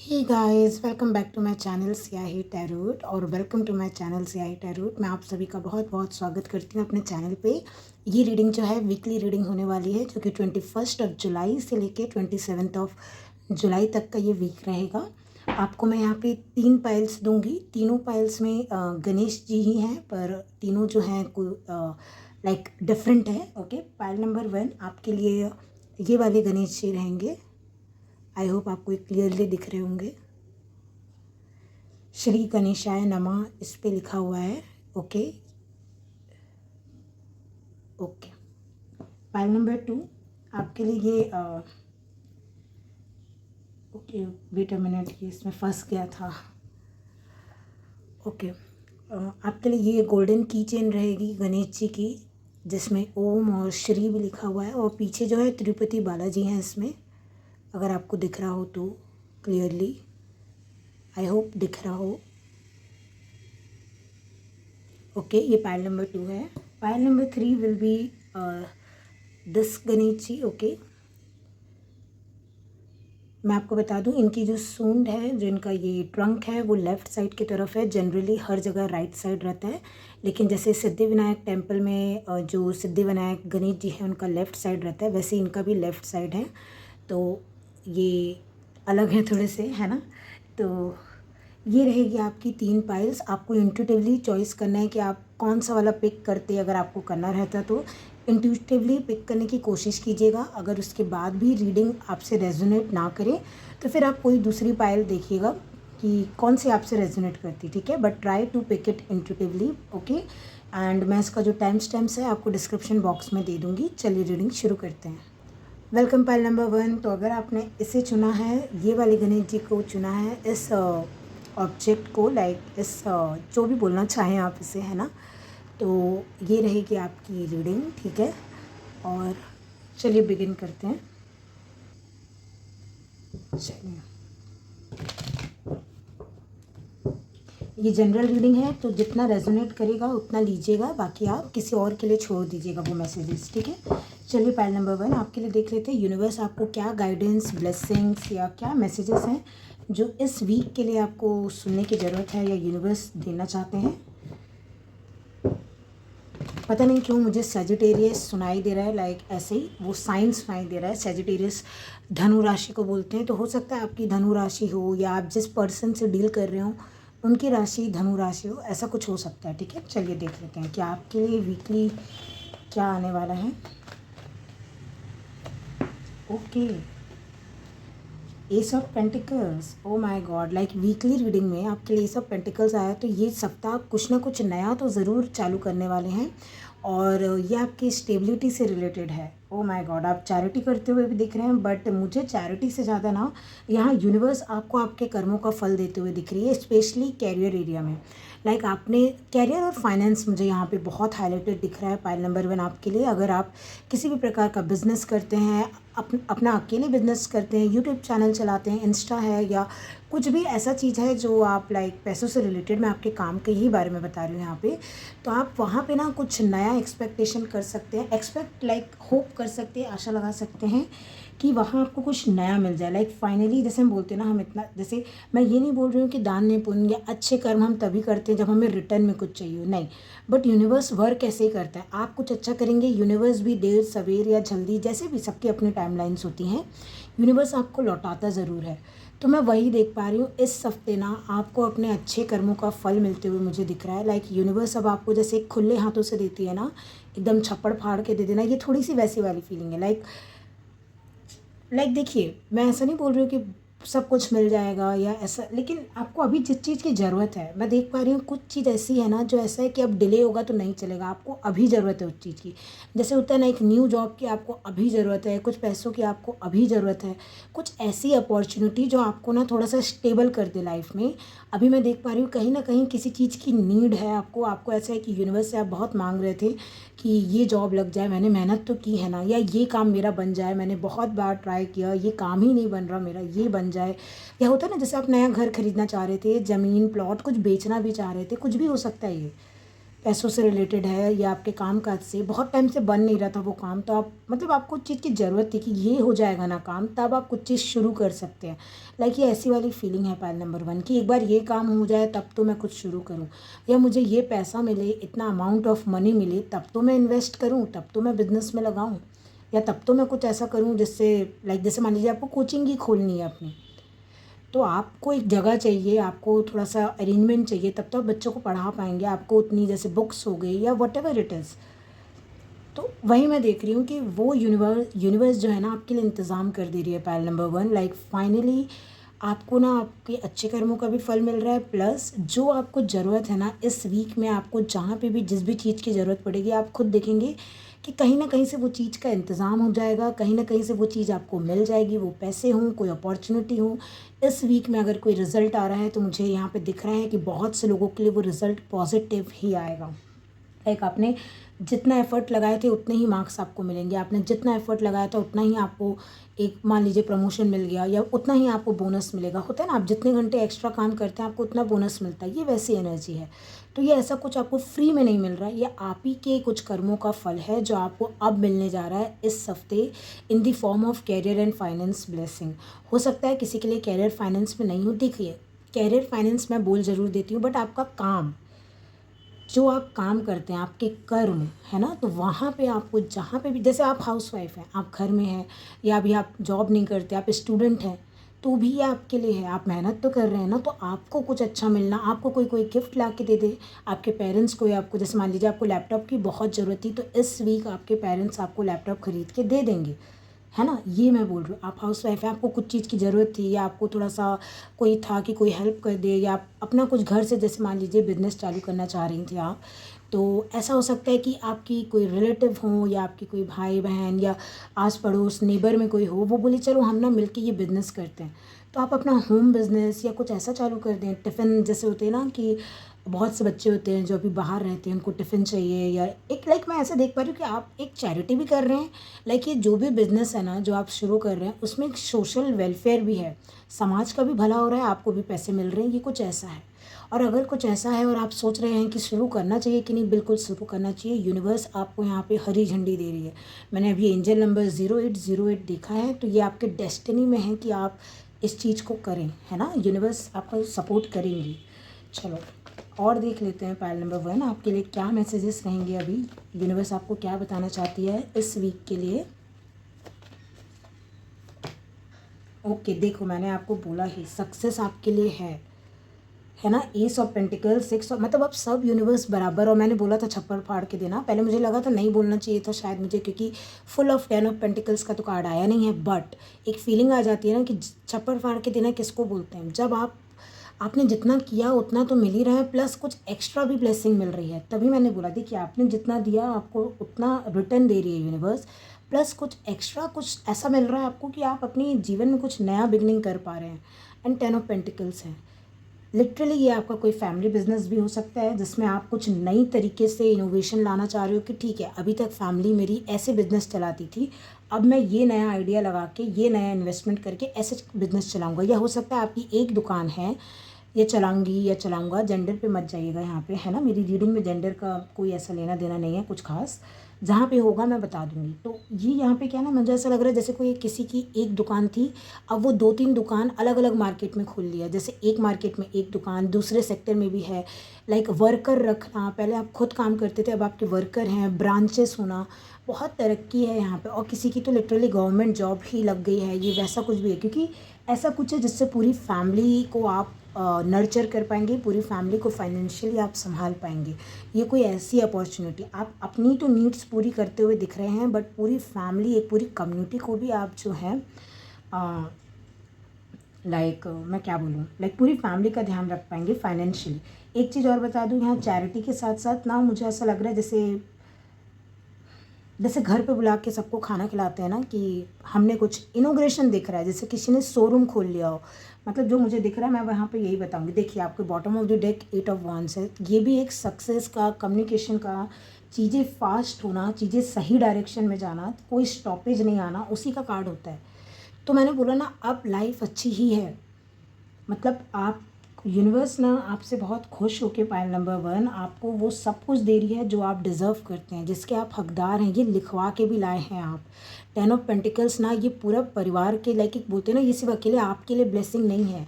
Hey guys, welcome back to my channel Siyahi tarot और welcome to my channel Siyahi tarot. मैं आप सभी का बहुत बहुत स्वागत करती हूँ अपने चैनल पे। ये रीडिंग जो है वीकली रीडिंग होने वाली है, जो कि 21 जुलाई से लेके 27 जुलाई तक का ये वीक रहेगा। आपको मैं यहाँ पे 3 पाइल्स दूंगी। तीनों पाइल्स में गणेश जी ही हैं, पर तीनों जो हैं लाइक डिफरेंट है। ओके, पाइल नंबर 1 आपके लिए ये वाले गणेश जी रहेंगे। आई होप आपको ये क्लियरली दिख रहे होंगे। श्री गणेशाय नमः इस पे लिखा हुआ है। Okay okay. फाइल नंबर 2 आपके लिए ये ओके, वेट अ मिनट, ये इसमें फंस गया था। ओके, आपके लिए ये गोल्डन की चेन रहेगी गणेश जी की, जिसमें ओम और श्री भी लिखा हुआ है, और पीछे जो है तिरुपति बालाजी हैं इसमें, अगर आपको दिख रहा हो तो क्लियरली। आई होप दिख रहा हो। ओके, ये पाइल नंबर 2 है। Pile number 3 will be this Ganesh ji. Okay, मैं आपको बता दूं, इनकी जो सूंड है, जो इनका ये ट्रंक है, वो लेफ़्ट साइड की तरफ है। जनरली हर जगह राइट साइड रहता है, लेकिन जैसे सिद्धिविनायक टेम्पल में जो सिद्धिविनायक गणेश जी हैं उनका लेफ़्ट साइड रहता है, वैसे इनका भी लेफ़्ट साइड है। तो ये अलग है थोड़े से, है ना। तो ये रहेगी आपकी 3 पाइल्स। आपको इंट्यूटिवली चॉइस करना है कि आप कौन सा वाला पिक करते। अगर आपको करना रहता तो इंट्यूटिवली पिक करने की कोशिश कीजिएगा। अगर उसके बाद भी रीडिंग आपसे रेजोनेट ना करे तो फिर आप कोई दूसरी पाइल देखिएगा कि कौन सी आपसे रेजोनेट करती, ठीक है। But try to pick it intuitively. Okay, and मैं इसका जो टाइम स्टैम्प्स है आपको डिस्क्रिप्शन बॉक्स में दे दूँगी। चलिए रीडिंग शुरू करते हैं। Welcome pile number 1। तो अगर आपने इसे चुना है, ये वाले गणेश जी को चुना है, इस ऑब्जेक्ट को, लाइक इस जो भी बोलना चाहें आप इसे, है ना, तो ये रहेगी आपकी रीडिंग, ठीक है। और चलिए बिगिन करते हैं। चलिए, ये जनरल रीडिंग है, तो जितना रेजोनेट करेगा उतना लीजिएगा, बाकी आप किसी और के लिए छोड़ दीजिएगा वो मैसेजेस, ठीक है। चलिए पाइल नंबर 1 आपके लिए देख लेते हैं। यूनिवर्स आपको क्या गाइडेंस, ब्लेसिंग्स या क्या मैसेजेस हैं जो इस वीक के लिए आपको सुनने की ज़रूरत है या यूनिवर्स देना चाहते हैं। पता नहीं क्यों मुझे सेजिटेरियस सुनाई दे रहा है, लाइक ऐसे ही वो साइन सुनाई दे रहा है। सेजिटेरियस धनु राशि को बोलते हैं, तो हो सकता है आपकी धनु राशि हो, या आप जिस पर्सन से डील कर रहे हो उनकी राशि धनु राशि हो, ऐसा कुछ हो सकता है, ठीक है। चलिए देख लेते हैं कि आपके लिए वीकली क्या आने वाला है। Okay, S of pentacles, oh my God, like weekly reading में आपके लिए एस ऑफ पेंटिकल्स आया, तो ये सप्ताह कुछ ना कुछ नया तो ज़रूर चालू करने वाले हैं, और ये आपकी स्टेबिलिटी से रिलेटेड है। ओ माय गॉड, आप चैरिटी करते हुए भी दिख रहे हैं, बट मुझे चैरिटी से ज़्यादा ना यहाँ यूनिवर्स आपको आपके कर्मों का फल देते हुए दिख रही है, स्पेशली कैरियर एरिया में। लाइक आपने कैरियर और फाइनेंस मुझे यहाँ पे बहुत हाईलाइटेड दिख रहा है पाइल नंबर 1 आपके लिए। अगर आप किसी भी प्रकार का बिजनेस करते हैं, अपना अकेले बिजनेस करते हैं, यूट्यूब चैनल चलाते हैं, इंस्टा है, या कुछ भी ऐसा चीज़ है जो आप लाइक पैसों से रिलेटेड, मैं आपके काम के ही बारे में बता रही हूँ यहाँ पे, तो आप वहाँ पे ना कुछ नया एक्सपेक्टेशन कर सकते हैं, एक्सपेक्ट लाइक होप कर सकते हैं, आशा लगा सकते हैं कि वहाँ आपको कुछ नया मिल जाए। लाइक फाइनली, जैसे हम बोलते हैं ना, हम इतना, जैसे मैं ये नहीं बोल रही हूँ कि दान पुण्य या अच्छे कर्म हम तभी करते हैं जब हमें रिटर्न में कुछ चाहिए, नहीं। बट यूनिवर्स वर्क ऐसे ही करता है, आप कुछ अच्छा करेंगे, यूनिवर्स भी देर सवेर या जल्दी, जैसे भी सबकी अपनी टाइमलाइंस होती हैं, यूनिवर्स आपको लौटाता ज़रूर है। तो मैं वही देख पा रही हूँ इस हफ्ते ना, आपको अपने अच्छे कर्मों का फल मिलते हुए मुझे दिख रहा है। लाइक यूनिवर्स अब आपको जैसे खुले हाथों से देती है ना, एकदम छप्पड़ फाड़ के दे देना, ये थोड़ी सी वैसी वाली फीलिंग है। लाइक देखिए, मैं ऐसा नहीं बोल रही हूँ कि सब कुछ मिल जाएगा या ऐसा, लेकिन आपको अभी जिस चीज़ की ज़रूरत है, मैं देख पा रही हूँ कुछ चीज़ ऐसी है ना जो ऐसा है कि अब डिले होगा तो नहीं चलेगा, आपको अभी ज़रूरत है उस चीज़ की। जैसे होता है ना, एक न्यू जॉब की आपको अभी ज़रूरत है, कुछ पैसों की आपको अभी ज़रूरत है, कुछ ऐसी अपॉर्चुनिटी जो आपको ना थोड़ा सा स्टेबल कर दे लाइफ में। अभी मैं देख पा रही हूँ कहीं ना कहीं किसी चीज़ की नीड है आपको ऐसा है कि यूनिवर्स से आप बहुत मांग रहे थे कि ये जॉब लग जाए, मैंने मेहनत तो की है ना, या ये काम मेरा बन जाए, मैंने बहुत बार ट्राई किया, ये काम ही नहीं बन रहा मेरा, ये बन जाए। या होता है ना, जैसे आप नया घर खरीदना चाह रहे थे, ज़मीन प्लॉट कुछ बेचना भी चाह रहे थे, कुछ भी हो सकता है ये। पैसों से रिलेटेड है या आपके काम काज से बहुत टाइम से बन नहीं रहा था वो काम, तो आप मतलब आपको चीज़ की ज़रूरत थी कि ये हो जाएगा ना काम, तब आप कुछ चीज़ शुरू कर सकते हैं। लाइक ये ऐसी वाली फीलिंग है पाइल नंबर 1 कि एक बार ये काम हो जाए तब तो मैं कुछ शुरू करूँ, या मुझे ये पैसा मिले, इतना अमाउंट ऑफ मनी मिले, तब तो मैं इन्वेस्ट करूँ, तब तो मैं बिज़नेस में लगाऊँ, या तब तो मैं कुछ ऐसा करूँ जिससे लाइक जैसे मान लीजिए आपको कोचिंग ही खोलनी है अपनी, तो आपको एक जगह चाहिए, आपको थोड़ा-सा अरेंजमेंट चाहिए, तब तो आप बच्चों को पढ़ा पाएँगे। आपको उतनी जैसे बुक्स हो गई या व्हाटएवर इट इज़। तो वही मैं देख रही हूँ कि वो यूनिवर्स जो है ना आपके लिए इंतज़ाम कर दे रही है पाइल नंबर 1। लाइक फाइनली आपको ना आपके अच्छे कर्मों का भी फल मिल रहा है, प्लस जो आपको ज़रूरत है ना इस वीक में, आपको जहाँ पे भी जिस भी चीज़ की ज़रूरत पड़ेगी, आप खुद देखेंगे कि कहीं न कहीं से वो चीज़ का इंतज़ाम हो जाएगा, कहीं न कहीं से वो चीज़ आपको मिल जाएगी, वो पैसे हों, कोई अपॉर्च्युनिटी हो। इस वीक में अगर कोई रिज़ल्ट आ रहा है तो मुझे यहाँ पे दिख रहा है कि बहुत से लोगों के लिए वो रिज़ल्ट पॉज़िटिव ही आएगा। लाइक आपने जितना एफ़र्ट लगाए थे उतने ही मार्क्स आपको मिलेंगे, आपने जितना एफ़र्ट लगाया था उतना ही आपको एक मान लीजिए प्रमोशन मिल गया, या उतना ही आपको बोनस मिलेगा। होता है ना, आप जितने घंटे एक्स्ट्रा काम करते हैं आपको उतना बोनस मिलता है, ये वैसी एनर्जी है। तो ये ऐसा कुछ आपको फ्री में नहीं मिल रहा है, ये आप ही के कुछ कर्मों का फल है जो आपको अब मिलने जा रहा है इस हफ्ते, in the form of career and finance blessing. हो सकता है किसी के लिए कैरियर फाइनेंस में नहीं हो। देखिए, कैरियर फाइनेंस मैं बोल ज़रूर देती हूँ, बट आपका काम, जो आप काम करते हैं, आपके कर्म, है ना? तो वहाँ पे आपको जहाँ पे भी, जैसे आप हाउसवाइफ़ हैं, आप घर में हैं, या अभी आप जॉब नहीं करते, आप स्टूडेंट हैं, तो भी ये आपके लिए है। आप मेहनत तो कर रहे हैं ना, तो आपको कुछ अच्छा मिलना, आपको कोई गिफ्ट ला के दे दे, आपके पेरेंट्स को, या आपको जैसे मान लीजिए आपको लैपटॉप की बहुत ज़रूरत थी, तो इस वीक आपके पेरेंट्स आपको लैपटॉप खरीद के दे देंगे। है ना? ये मैं बोल रही हूँ। आप हाउसवाइफ़ हैं, आपको कुछ चीज़ की ज़रूरत थी, या आपको थोड़ा-सा कोई था कि कोई हेल्प कर दे, या आप अपना कुछ घर से जैसे मान लीजिए बिज़नेस चालू करना चाह रही थी आप, तो ऐसा हो सकता है कि आपकी कोई रिलेटिव हो, या आपके कोई भाई-बहन, या आस-पड़ोस नेबर में कोई हो, वो बोले चलो हम ना मिलके ये बिज़नेस करते हैं। तो आप अपना होम बिज़नेस या कुछ ऐसा चालू कर दें। टिफ़िन जैसे होते हैं ना कि बहुत से बच्चे होते हैं जो अभी बाहर रहते हैं, उनको टिफ़िन चाहिए, या एक लाइक मैं ऐसे देख पा रही हूँ कि आप एक चैरिटी भी कर रहे हैं। लाइक ये जो भी बिज़नेस है ना जो आप शुरू कर रहे हैं, उसमें एक सोशल वेलफेयर भी है, समाज का भी भला हो रहा है, आपको भी पैसे मिल रहे हैं, ये कुछ ऐसा है। और अगर कुछ ऐसा है और आप सोच रहे हैं कि शुरू करना चाहिए कि नहीं, बिल्कुल शुरू करना चाहिए। यूनिवर्स आपको यहाँ पे हरी झंडी दे रही है। मैंने अभी एंजल नंबर 0808 देखा है, तो ये आपके डेस्टिनी में है कि आप इस चीज़ को करें, है ना? यूनिवर्स आपका सपोर्ट करेंगी। चलो और देख लेते हैं पाइल नंबर 1 आपके लिए क्या मैसेजेस रहेंगे अभी, यूनिवर्स आपको क्या बताना चाहती है इस वीक के लिए। ओके, देखो मैंने आपको बोला ही, सक्सेस आपके लिए है ना? एस ऑफ पेंटिकल, 6 ऑफ, मतलब अब सब यूनिवर्स बराबर। और मैंने बोला था छप्पड़ फाड़ के देना, पहले मुझे लगा था नहीं बोलना चाहिए था शायद मुझे, क्योंकि फुल ऑफ 10 ऑफ पेंटिकल्स का तो कार्ड आया नहीं है, बट एक फीलिंग आ जाती है ना कि छप्पड़ फाड़ के देना किसको बोलते हैं, जब आपने जितना किया उतना तो मिल ही रहा है, प्लस कुछ एक्स्ट्रा भी ब्लेसिंग मिल रही है। तभी मैंने बोला देखिए, आपने जितना दिया आपको उतना रिटर्न दे रही है यूनिवर्स, प्लस कुछ एक्स्ट्रा, कुछ ऐसा मिल रहा है आपको कि आप अपनी जीवन में कुछ नया बिगनिंग कर पा रहे हैं। एंड 10 ऑफ पेंटिकल्स है, लिटरली ये आपका कोई फैमिली बिजनेस भी हो सकता है जिसमें आप कुछ नई तरीके से इनोवेशन लाना चाह रहे हो कि ठीक है, अभी तक फैमिली मेरी ऐसे बिजनेस चलाती थी, अब मैं ये नया आइडिया लगा के, ये नया इन्वेस्टमेंट करके ऐसे बिजनेस चलाऊंगा। या हो सकता है आपकी एक दुकान है, ये चलाऊंगी या चलाऊंगा, जेंडर पे मत जाइएगा यहाँ पे, है ना? मेरी रीडिंग में जेंडर का कोई ऐसा लेना देना नहीं है कुछ खास, जहाँ पे होगा मैं बता दूंगी। तो ये यहाँ पे क्या है ना, मुझे ऐसा लग रहा है जैसे कोई किसी की एक दुकान थी, अब वो 2-3 दुकान अलग अलग मार्केट में खोल लिया। जैसे एक मार्केट में एक दुकान, दूसरे सेक्टर में भी है। लाइक वर्कर रखना, पहले आप खुद काम करते थे, अब आपके वर्कर हैं, ब्रांचेस होना, बहुत तरक्की है यहाँ पे। और किसी की तो लिटरली गवर्नमेंट जॉब ही लग गई है, ये वैसा कुछ भी है, क्योंकि ऐसा कुछ है जिससे पूरी फैमिली को आप नर्चर कर पाएंगे, पूरी फैमिली को फाइनेंशियली आप संभाल पाएंगे। ये कोई ऐसी अपॉर्चुनिटी, आप अपनी तो नीड्स पूरी करते हुए दिख रहे हैं, बट पूरी फैमिली, एक पूरी कम्युनिटी को भी आप जो है लाइक मैं क्या बोलूँ, लाइक पूरी फैमिली का ध्यान रख पाएंगे फाइनेंशियली। एक चीज़ और बता दूँ, यहाँ चैरिटी के साथ साथ ना मुझे ऐसा लग रहा है जैसे घर पे बुला के सबको खाना खिलाते हैं ना, कि हमने कुछ इनोग्रेशन दिख रहा है, जैसे किसी ने शोरूम खोल लिया हो। मतलब जो मुझे दिख रहा है मैं वहाँ पे यही बताऊंगी। देखिए आपके bottom of the deck 8 of wands है, ये भी एक सक्सेस का, कम्युनिकेशन का, चीज़ें फास्ट होना, चीज़ें सही डायरेक्शन में जाना, कोई स्टॉपेज नहीं आना, उसी का कार्ड होता है। तो मैंने बोला ना, अब लाइफ अच्छी ही है, मतलब आपको यूनिवर्स ना आपसे बहुत खुश होके पायल नंबर 1 आपको वो सब कुछ दे रही है जो आप डिज़र्व करते हैं, जिसके आप हकदार हैं। ये लिखवा के भी लाए हैं आप। 10 ऑफ पेंटिकल्स ना ये पूरा परिवार के लाइक एक बोलते हैं ना, ये सिर्फ अकेले आपके लिए ब्लेसिंग नहीं है।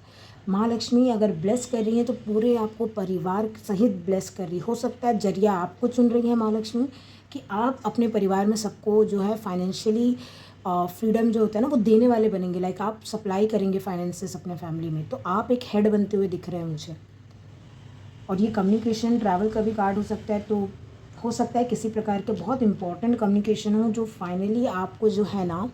माँ लक्ष्मी अगर ब्लेस कर रही हैं तो पूरे आपको परिवार सहित ब्लेस कर रही। हो सकता है जरिया आपको चुन रही है माँ लक्ष्मी कि आप अपने परिवार में सबको जो है फाइनेंशियली फ्रीडम जो होता है ना वो देने वाले बनेंगे। लाइक आप सप्लाई करेंगे फाइनेंसेस अपने फैमिली में, तो आप एक हेड बनते हुए दिख रहे हैं मुझे। और ये कम्युनिकेशन ट्रैवल का भी कार्ड हो सकता है, तो हो सकता है किसी प्रकार के बहुत इंपॉर्टेंट कम्युनिकेशन हो जो फाइनली आपको जो है ना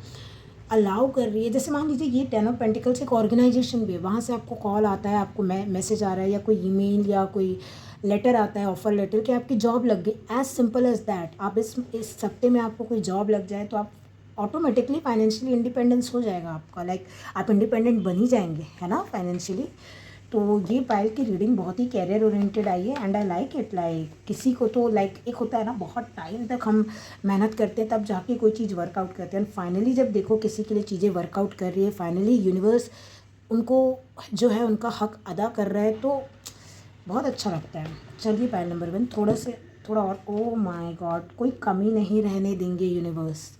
अलाउ कर रही है। जैसे मान लीजिए ये 10 ऑफ पेंटिकल्स एक ऑर्गेनाइजेशन भी है, वहाँ से आपको कॉल आता है, आपको मैसेज आ रहा है या कोई ईमेल या कोई लेटर आता है, ऑफर लेटर कि आपकी जॉब लग गई। As simple as that. आप इस हफ्ते में आपको कोई जॉब लग जाए तो आप ऑटोमेटिकली फाइनेंशियली इंडिपेंडेंस हो जाएगा आपका। लाइक आप इंडिपेंडेंट बन ही जाएंगे, है ना, फाइनेंशियली। तो ये पायल की रीडिंग बहुत ही कैरियर ओरिएंटेड आई है and I like it. Like किसी को तो लाइक एक होता है ना, बहुत टाइम तक हम मेहनत करते हैं तब जाके कोई चीज़ वर्कआउट करते हैं, फाइनली जब देखो किसी के लिए चीज़ें वर्कआउट कर रही है, फाइनली यूनिवर्स उनको जो है उनका हक अदा कर रहा है, तो बहुत अच्छा लगता है। चलिए पायल नंबर 1 थोड़ा और। ओ माय गॉड, कोई कमी नहीं रहने देंगे यूनिवर्स।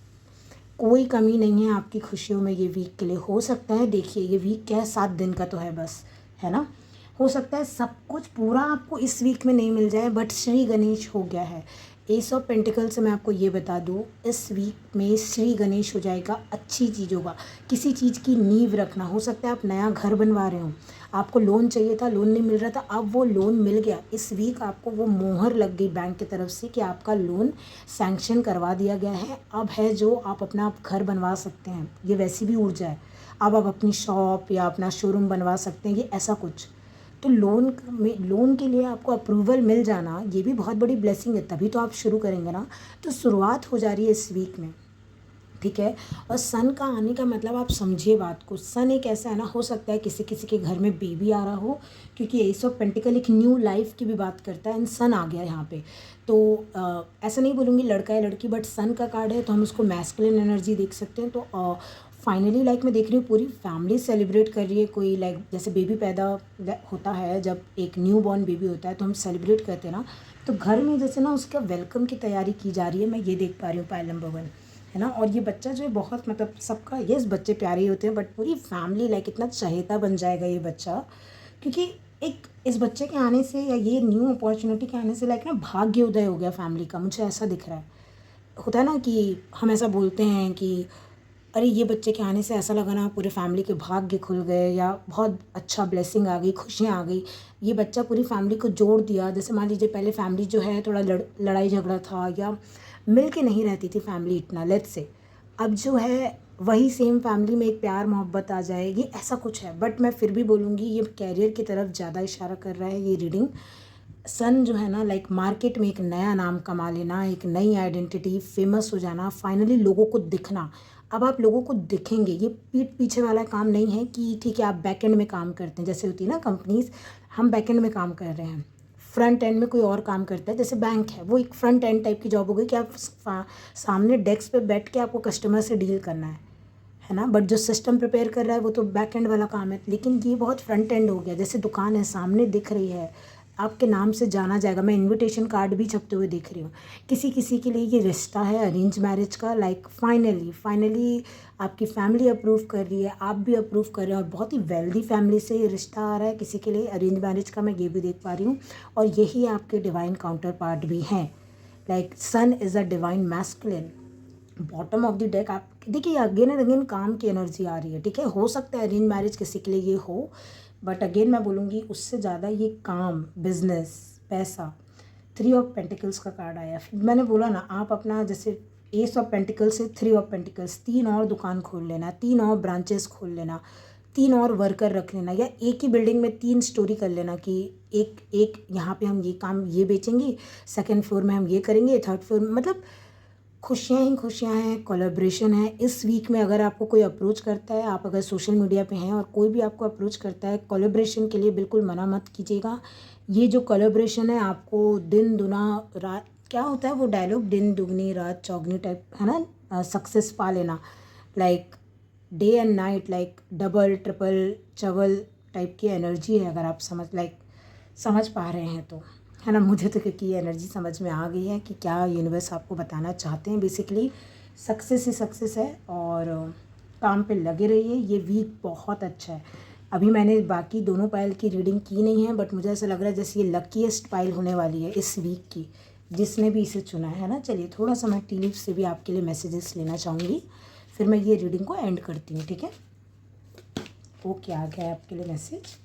कोई कमी नहीं है आपकी खुशियों में ये वीक के लिए। हो सकता है, देखिए ये वीक क्या है, 7 दिन का तो है बस, है ना। हो सकता है सब कुछ पूरा आपको इस वीक में नहीं मिल जाए, बट श्री गणेश हो गया है। एस ऑफ पेंटिकल से मैं आपको ये बता दूँ, इस वीक में श्री गणेश हो जाएगा अच्छी चीज़ों का। किसी चीज़ की नींव रखना, हो सकता है आप नया घर बनवा रहे हो, आपको लोन चाहिए था, लोन नहीं मिल रहा था, अब वो लोन मिल गया। इस वीक आपको वो मोहर लग गई बैंक की तरफ से कि आपका लोन सैंक्शन करवा दिया गया है। अब है जो आप अपना घर बनवा सकते हैं, ये वैसी भी ऊर्जा है। अब आप अपनी शॉप या अपना शोरूम बनवा सकते हैं, ये ऐसा कुछ। तो लोन के लिए आपको अप्रूवल मिल जाना ये भी बहुत बड़ी ब्लेसिंग है, तभी तो आप शुरू करेंगे ना। तो शुरुआत हो जा रही है इस वीक में, ठीक है। और सन का आने का मतलब आप समझिए बात को। सन एक ऐसा है ना, हो सकता है किसी किसी के घर में बेबी आ रहा हो, क्योंकि एस ऑफ पेंटिकल एक न्यू लाइफ की भी बात करता है एंड सन आ गया यहाँ पे। तो ऐसा नहीं बोलूँगी लड़का है लड़की, बट सन का कार्ड है तो हम उसको मैस्कुलिन एनर्जी देख सकते हैं। तो फाइनली लाइक मैं देख रही हूँ पूरी फैमिली सेलिब्रेट कर रही है। कोई लाइक जैसे बेबी पैदा होता है, जब एक न्यू बॉर्न बेबी होता है तो हम सेलिब्रेट करते हैं ना, तो घर में जैसे ना उसका वेलकम की तैयारी की जा रही है, मैं ये देख पा रही हूँ पायल नंबर 1, है ना। और ये बच्चा जो है बहुत मतलब सबका, यस बच्चे प्यारे ही होते हैं, बट पूरी फैमिली लाइक इतना चहेता बन जाएगा ये बच्चा, क्योंकि एक इस बच्चे के आने से या ये न्यू अपॉर्चुनिटी के आने से लाइक ना भाग्य उदय हो गया फैमिली का, मुझे ऐसा दिख रहा है। होता है ना कि हम ऐसा बोलते हैं कि अरे ये बच्चे के आने से ऐसा लगा ना पूरे फैमिली के भाग्य खुल गए, या बहुत अच्छा ब्लेसिंग आ गई, खुशियाँ आ गई। ये बच्चा पूरी फैमिली को जोड़ दिया। जैसे मान लीजिए पहले फैमिली जो है थोड़ा लड़ाई झगड़ा था या मिल के नहीं रहती थी फैमिली इतना, लेट्स से, अब जो है वही सेम फैमिली में एक प्यार मोहब्बत आ जाएगी, ऐसा कुछ है। बट मैं फिर भी बोलूँगी ये कैरियर की तरफ ज़्यादा इशारा कर रहा है ये रीडिंग। सन जो है ना लाइक मार्केट में एक नया नाम कमा लेना, एक नई आइडेंटिटी, फेमस हो जाना, फाइनली लोगों को दिखना। अब आप लोगों को दिखेंगे, ये पीठ पीछे वाला काम नहीं है कि ठीक है आप बैक एंड में काम करते हैं, जैसे होती है ना कंपनीज, हम बैक एंड में काम कर रहे हैं, फ्रंट एंड में कोई और काम करता है, जैसे बैंक है वो एक फ्रंट एंड टाइप की जॉब हो गई कि आप सामने डेस्क पे बैठ के आपको कस्टमर से डील करना है ना। बट जो सिस्टम प्रिपेयर कर रहा है वो तो बैक एंड वाला काम है, लेकिन ये बहुत फ्रंट एंड हो गया। जैसे दुकान है सामने दिख रही है, आपके नाम से जाना जाएगा। मैं इनविटेशन कार्ड भी छपते हुए देख रही हूँ। किसी किसी के लिए ये रिश्ता है अरेंज मैरिज का, लाइक फाइनली आपकी फैमिली अप्रूव कर रही है, आप भी अप्रूव कर रहे हैं, और बहुत ही वेल्दी फैमिली से ये रिश्ता आ रहा है किसी के लिए अरेंज मैरिज का, मैं ये भी देख पा रही हूँ। और यही आपके डिवाइन काउंटर पार्ट भी हैं। Like sun is a divine masculine. Bottom of the deck आप देखिए, अगेन एंड अगेन काम की एनर्जी आ रही है, ठीक है। हो सकता है अरेंज मैरिज किसी के लिए ये हो, बट अगेन मैं बोलूँगी उससे ज़्यादा ये काम, बिजनेस, पैसा। 3 ऑफ पेंटिकल्स का कार्ड आया। मैंने बोला ना, आप अपना जैसे एस ऑफ पेंटिकल्स से 3 ऑफ पेंटिकल्स, 3 और दुकान खोल लेना, 3 और ब्रांचेस खोल लेना, 3 और वर्कर रख लेना, या एक ही बिल्डिंग में 3 स्टोरी कर लेना कि एक यहाँ पे हम ये काम ये बेचेंगे, सेकेंड फ्लोर में हम ये करेंगे, थर्ड फ्लोर में, मतलब खुशियाँ ही खुशियाँ हैं, कोलैबोरेशन है। इस वीक में अगर आपको कोई अप्रोच करता है, आप अगर सोशल मीडिया पे हैं और कोई भी आपको अप्रोच करता है कोलैबोरेशन के लिए, बिल्कुल मना मत कीजिएगा। ये जो कोलैबोरेशन है आपको दिन दुना रात, क्या होता है वो डायलॉग, दिन दुगनी रात चौगनी टाइप, है ना, सक्सेस पा लेना, like day and night, like double triple चवल टाइप की एनर्जी है, अगर आप समझ पा रहे हैं तो, है ना। मुझे तो क्योंकि ये एनर्जी समझ में आ गई है कि क्या यूनिवर्स आपको बताना चाहते हैं। बेसिकली सक्सेस ही सक्सेस है और काम पे लगे रहिए। ये वीक बहुत अच्छा है। अभी मैंने बाकी दोनों पायल की रीडिंग की नहीं है, बट मुझे ऐसा लग रहा है जैसे ये लकीएस्ट पायल होने वाली है इस वीक की, जिसने भी इसे चुना है ना। चलिए थोड़ा सा मैं टी लीफ से भी आपके लिए मैसेजेस लेना चाहूँगी, फिर मैं ये रीडिंग को एंड करती हूँ, ठीक है। ओके, आ गया है आपके लिए message.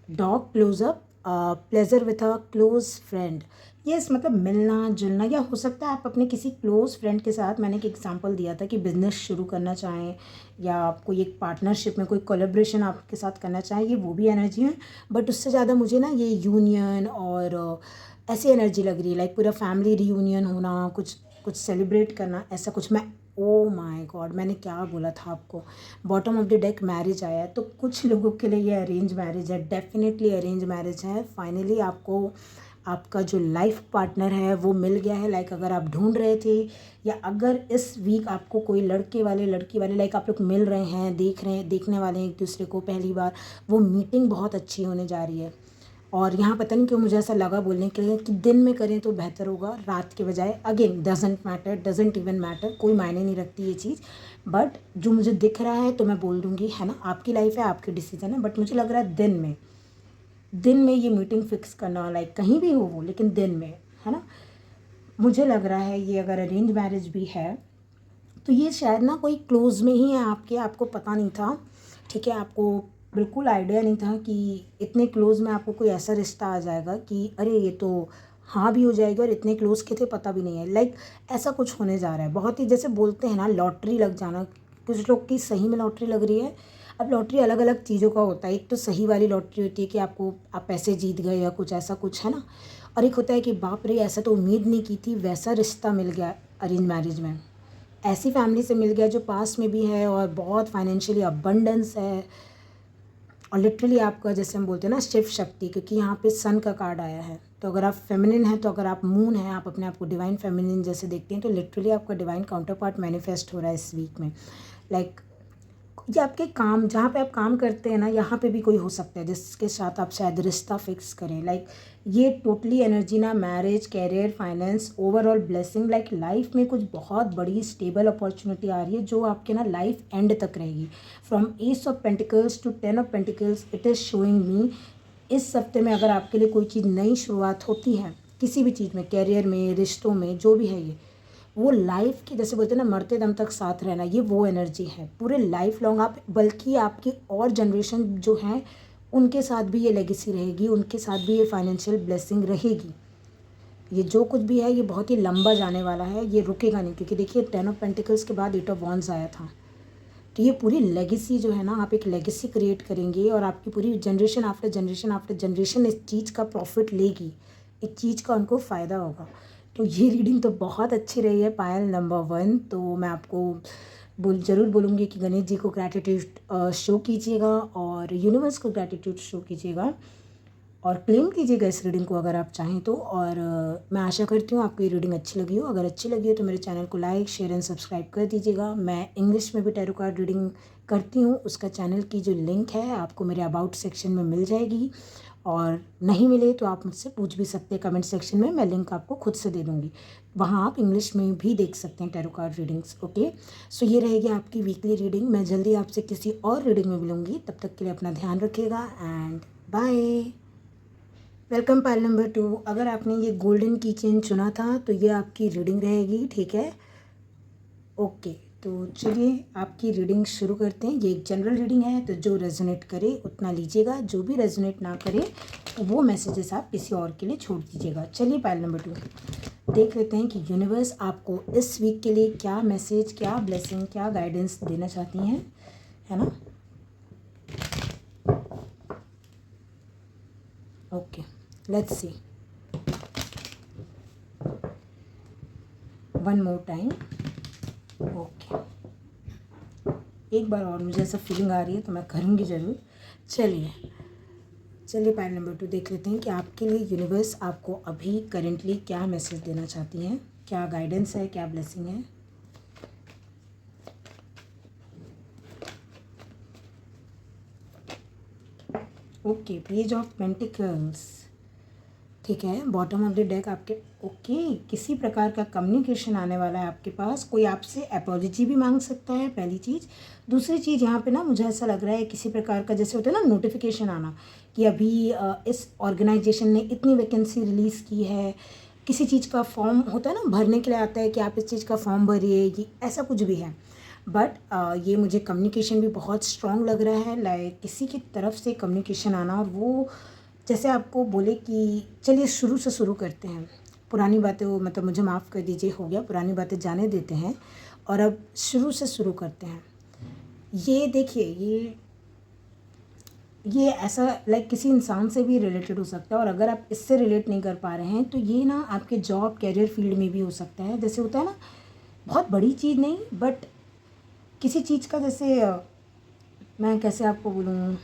Dog close up, pleasure with a close friend. Yes, मतलब मिलना जुलना, या हो सकता है आप अपने किसी क्लोज फ्रेंड के साथ, मैंने एक एग्जांपल दिया था कि बिजनेस शुरू करना चाहें या आप कोई एक पार्टनरशिप में कोई कोलैबोरेशन आपके साथ करना चाहें, ये वो भी एनर्जी है। बट उससे ज़्यादा मुझे ना ये यूनियन और ऐसी एनर्जी लग रही है, लाइक पूरा फैमिली रीयूनियन होना, कुछ कुछ सेलिब्रेट करना, ऐसा कुछ। मैं ओ माय गॉड, मैंने क्या बोला था आपको, bottom of the deck marriage आया है। तो कुछ लोगों के लिए ये अरेंज मैरिज है, डेफिनेटली अरेंज मैरिज है। फाइनली आपको आपका जो लाइफ पार्टनर है वो मिल गया है। लाइक अगर आप ढूंढ रहे थे, या अगर इस वीक आपको कोई लड़के वाले लड़की वाले, लाइक आप लोग मिल रहे हैं, देखने वाले हैं एक दूसरे को पहली बार, वो मीटिंग बहुत अच्छी होने जा रही है। और यहाँ पता नहीं क्यों मुझे ऐसा लगा बोलने के लिए कि दिन में करें तो बेहतर होगा रात के बजाय। अगेन डजेंट इवन मैटर, कोई मायने नहीं रखती ये चीज़। बट जो मुझे दिख रहा है तो मैं बोल दूँगी, है ना। आपकी लाइफ है, आपकी डिसीजन है, बट मुझे लग रहा है दिन में ये मीटिंग फिक्स करना, लाइक कहीं भी हो वो, लेकिन दिन में, है ना। मुझे लग रहा है ये अगर अरेंज मैरिज भी है तो ये शायद ना कोई क्लोज में ही है आपके, आपको पता नहीं था, ठीक है। आपको बिल्कुल आइडिया नहीं था कि इतने क्लोज में आपको कोई ऐसा रिश्ता आ जाएगा कि अरे ये तो हाँ भी हो जाएगी, और इतने क्लोज के थे पता भी नहीं है। लाइक ऐसा कुछ होने जा रहा है, बहुत ही, जैसे बोलते हैं ना लॉटरी लग जाना। कुछ लोग की सही में लॉटरी लग रही है। अब लॉटरी अलग अलग चीज़ों का होता है। एक तो सही वाली लॉटरी होती है कि आप पैसे जीत गए या कुछ ऐसा कुछ, है ना। और एक होता है कि बाप रे, ऐसा तो उम्मीद नहीं की थी, वैसा रिश्ता मिल गया अरेंज मैरिज में। ऐसी फैमिली से मिल गया जो पास में भी है और बहुत फाइनेंशियली अबंडेंस है, और लिटरली आपका, जैसे हम बोलते हैं ना, शिव शक्ति, क्योंकि यहाँ पे सन का कार्ड आया है। तो अगर आप फेमिनिन हैं, तो अगर आप मून हैं, आप अपने आप को डिवाइन फेमिनिन जैसे देखते हैं, तो लिटरली आपका डिवाइन काउंटर पार्ट मैनिफेस्ट हो रहा है इस वीक में। लाइक ये आपके काम, जहाँ पे आप काम करते हैं ना, यहाँ पे भी कोई हो सकता है जिसके साथ आप शायद रिश्ता फिक्स करें। लाइक ये टोटली एनर्जी ना, marriage, career, finance, overall blessing, like life में कुछ बहुत बड़ी स्टेबल अपॉर्चुनिटी आ रही है जो आपके ना लाइफ एंड तक रहेगी। From S of pentacles to 10 of pentacles, it is showing me इस हफ्ते में अगर आपके लिए कोई चीज़ नई शुरुआत होती है, किसी भी चीज़ में, कैरियर में, रिश्तों में, जो भी है, ये वो लाइफ की, जैसे बोलते हैं ना, मरते दम तक साथ रहना, ये वो एनर्जी है पूरे लाइफ लॉन्ग। आप बल्कि आपकी और जनरेशन जो हैं उनके साथ भी ये लेगेसी रहेगी, उनके साथ भी ये फाइनेंशियल ब्लेसिंग रहेगी। ये जो कुछ भी है ये बहुत ही लंबा जाने वाला है, ये रुकेगा नहीं। क्योंकि देखिए 10 ऑफ पेंटिकल्स के बाद 8 ऑफ वॉन्ड्स आया था। तो ये पूरी लेगेसी जो है ना, आप एक लेगेसी क्रिएट करेंगे और आपकी पूरी generation after generation after generation इस चीज़ का प्रॉफिट लेगी, इस चीज़ का उनको फ़ायदा होगा। तो ये रीडिंग तो बहुत अच्छी रही है पायल नंबर 1। तो मैं आपको ज़रूर बोलूँगी कि गणेश जी को ग्रैटिट्यूड शो कीजिएगा और यूनिवर्स को ग्रैटिट्यूड शो कीजिएगा और क्लेम कीजिएगा इस रीडिंग को अगर आप चाहें तो। और मैं आशा करती हूँ आपको ये रीडिंग अच्छी लगी हो। अगर अच्छी लगी हो तो मेरे चैनल को लाइक, शेयर एंड सब्सक्राइब कर दीजिएगा। मैं इंग्लिश में भी टैरो कार्ड रीडिंग करती हूँ, उसका चैनल की जो लिंक है आपको मेरे अबाउट सेक्शन में मिल जाएगी, और नहीं मिले तो आप मुझसे पूछ भी सकते हैं कमेंट सेक्शन में, मैं लिंक आपको खुद से दे दूँगी। वहाँ आप इंग्लिश में भी देख सकते हैं टैरो कार्ड रीडिंग्स। ओके, सो ये रहेगी आपकी वीकली रीडिंग। मैं जल्दी आपसे किसी और रीडिंग में मिलूँगी, तब तक के लिए अपना ध्यान रखिएगा and bye. Welcome pile number 2। अगर आपने ये गोल्डन की चेन चुना था तो ये आपकी रीडिंग रहेगी, ठीक है। ओके, तो चलिए आपकी रीडिंग शुरू करते हैं। ये एक जनरल रीडिंग है, तो जो रेजोनेट करे उतना लीजिएगा, जो भी रेजोनेट ना करे तो वो मैसेजेस आप किसी और के लिए छोड़ दीजिएगा। चलिए पायल नंबर 2 देख लेते हैं कि यूनिवर्स आपको इस वीक के लिए क्या मैसेज, क्या ब्लेसिंग, क्या गाइडेंस देना चाहती हैं, है ना। Okay, let's see one more time. Okay, एक बार और मुझे ऐसा फीलिंग आ रही है तो मैं करूँगी ज़रूर। चलिए पायल नंबर 2 देख लेते हैं कि आपके लिए यूनिवर्स आपको अभी करेंटली क्या मैसेज देना चाहती हैं, क्या गाइडेंस है, क्या ब्लेसिंग है। ओके, पेज ऑफ पेंटिकल्स, ठीक है। बॉटम ऑफ द डेक आपके, ओके, किसी प्रकार का कम्युनिकेशन आने वाला है आपके पास। कोई आपसे अपॉलॉजी भी मांग सकता है, पहली चीज़। दूसरी चीज़ यहाँ पे ना मुझे ऐसा लग रहा है किसी प्रकार का, जैसे होता है ना नोटिफिकेशन आना कि अभी इस ऑर्गेनाइजेशन ने इतनी वैकेंसी रिलीज़ की है, किसी चीज़ का फॉर्म होता है ना भरने के लिए आता है कि आप इस चीज़ का फॉर्म भरिए, ये ऐसा कुछ भी है। बट ये मुझे कम्युनिकेशन भी बहुत स्ट्रॉन्ग लग रहा है, लाइक किसी की तरफ से कम्युनिकेशन आना, और वो जैसे आपको बोले कि चलिए शुरू से शुरू करते हैं, पुरानी बातें वो मतलब मुझे माफ़ कर दीजिए, हो गया, पुरानी बातें जाने देते हैं और अब शुरू से शुरू करते हैं। ये देखिए, ये ऐसा लाइक किसी इंसान से भी रिलेटेड हो सकता है, और अगर आप इससे रिलेट नहीं कर पा रहे हैं तो ये ना आपके जॉब कैरियर फील्ड में भी हो सकता है। जैसे होता है ना, बहुत बड़ी चीज़ नहीं, बट किसी चीज़ का, जैसे मैं कैसे आपको बोलूँ,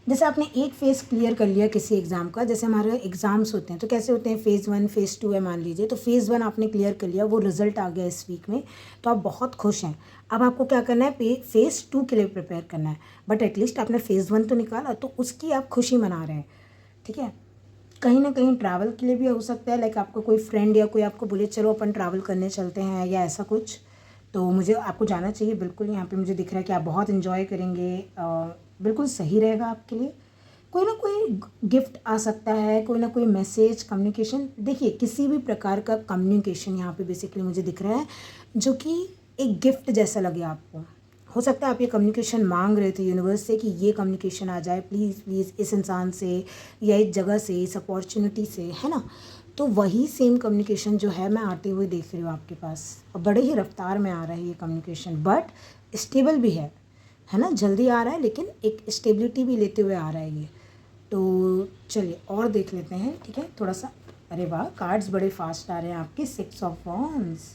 जैसे आपने एक फ़ेज़ क्लियर कर लिया किसी एग्ज़ाम का, जैसे हमारे एग्ज़ाम्स होते हैं तो कैसे होते हैं, फ़ेज़ 1 फ़ेज़ 2 है मान लीजिए, तो फ़ेज़ 1 आपने क्लियर कर लिया, वो रिज़ल्ट आ गया इस वीक में, तो आप बहुत खुश हैं। अब आपको क्या करना है, फ़ेज़ 2 के लिए प्रिपेयर करना है, बट एटलीस्ट आपने फ़ेज़ 1 तो निकाला, तो उसकी आप खुशी मना रहे हैं, ठीक है। कहीं ना कहीं ट्रैवल के लिए भी हो सकता है, लाइक आपको कोई फ्रेंड या कोई आपको बोले चलो अपन ट्रैवल करने चलते हैं या ऐसा कुछ, तो मुझे आपको जाना चाहिए बिल्कुल। यहाँ पे मुझे दिख रहा है कि आप बहुत इन्जॉय करेंगे, बिल्कुल सही रहेगा आपके लिए। कोई ना कोई गिफ्ट आ सकता है, कोई ना कोई मैसेज, कम्युनिकेशन, देखिए किसी भी प्रकार का कम्युनिकेशन यहाँ पे बेसिकली मुझे दिख रहा है जो कि एक गिफ्ट जैसा लगे आपको। हो सकता है आप ये कम्युनिकेशन मांग रहे थे यूनिवर्स से कि ये कम्युनिकेशन आ जाए प्लीज़ प्लीज़, इस इंसान से या इस जगह से, इस अपॉर्चुनिटी से, है ना। तो वही सेम कम्युनिकेशन जो है मैं आते हुए देख रही हूँ आपके पास, और बड़े ही रफ्तार में आ रहा है ये कम्युनिकेशन, बट स्टेबल भी है ना, जल्दी आ रहा है लेकिन एक स्टेबिलिटी भी लेते हुए आ रहा है ये। तो चलिए और देख लेते हैं, ठीक है, थोड़ा सा। अरे वाह, कार्ड्स बड़े फास्ट आ रहे हैं आपके। 6 ऑफ वॉन्ड्स,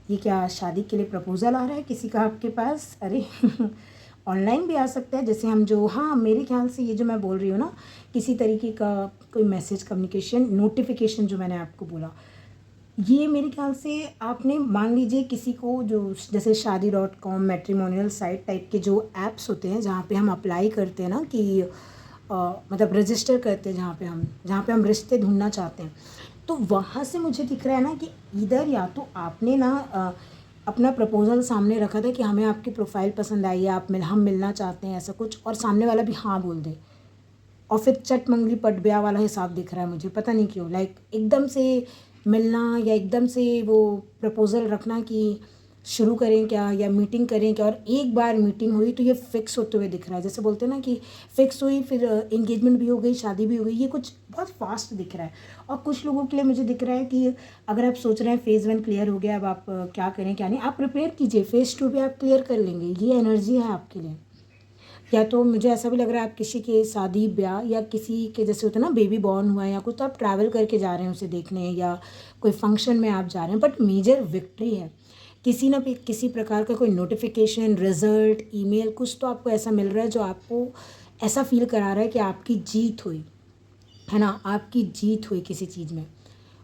ये क्या शादी के लिए प्रपोजल आ रहा है किसी का आपके पास? अरे ऑनलाइन भी आ सकता है, जैसे हम जो, हाँ मेरे ख्याल से ये जो मैं बोल रही हूँ ना, किसी तरीके का कोई मैसेज, कम्युनिकेशन, नोटिफिकेशन जो मैंने आपको बोला, ये मेरे ख्याल से आपने मान लीजिए किसी को, जो जैसे शादी.com, मैट्रिमोनियल साइट टाइप के जो ऐप्स होते हैं जहाँ पे हम अप्लाई करते हैं ना कि मतलब रजिस्टर करते हैं, जहाँ पे हम रिश्ते ढूंढना चाहते हैं, तो वहाँ से मुझे दिख रहा है ना कि इधर या तो आपने ना अपना प्रपोज़ल सामने रखा था कि हमें आपकी प्रोफाइल पसंद आई है, हम मिलना चाहते हैं, ऐसा कुछ, और सामने वाला भी हाँ बोल दे, और फिर चट मंगली पट ब्याह वाला हिसाब दिख रहा है मुझे, पता नहीं क्यों, लाइक एकदम से मिलना या एकदम से वो प्रपोज़ल रखना कि शुरू करें क्या या मीटिंग करें क्या, और एक बार मीटिंग हुई तो ये फिक्स होते हुए दिख रहा है, जैसे बोलते हैं ना कि फिक्स हुई, फिर एंगेजमेंट भी हो गई, शादी भी हो गई, ये कुछ बहुत फास्ट दिख रहा है। और कुछ लोगों के लिए मुझे दिख रहा है कि अगर आप सोच रहे हैं फ़ेज़ 1 क्लियर हो गया, अब आप क्या करें क्या नहीं, आप प्रिपेयर कीजिए, फ़ेज़ 2 भी आप क्लियर कर लेंगे, ये एनर्जी है आपके लिए। या तो मुझे ऐसा भी लग रहा है आप किसी के शादी ब्याह या किसी के, जैसे होता है ना बेबी बॉर्न हुआ है या कुछ, तो आप ट्रैवल करके जा रहे हैं उसे देखने, या कोई फंक्शन में आप जा रहे हैं, बट मेजर विक्ट्री है, किसी ना किसी प्रकार का कोई नोटिफिकेशन, रिजल्ट, ईमेल, कुछ तो आपको ऐसा मिल रहा है जो आपको ऐसा फील करा रहा है कि आपकी जीत हुई, है ना, आपकी जीत हुई किसी चीज़ में।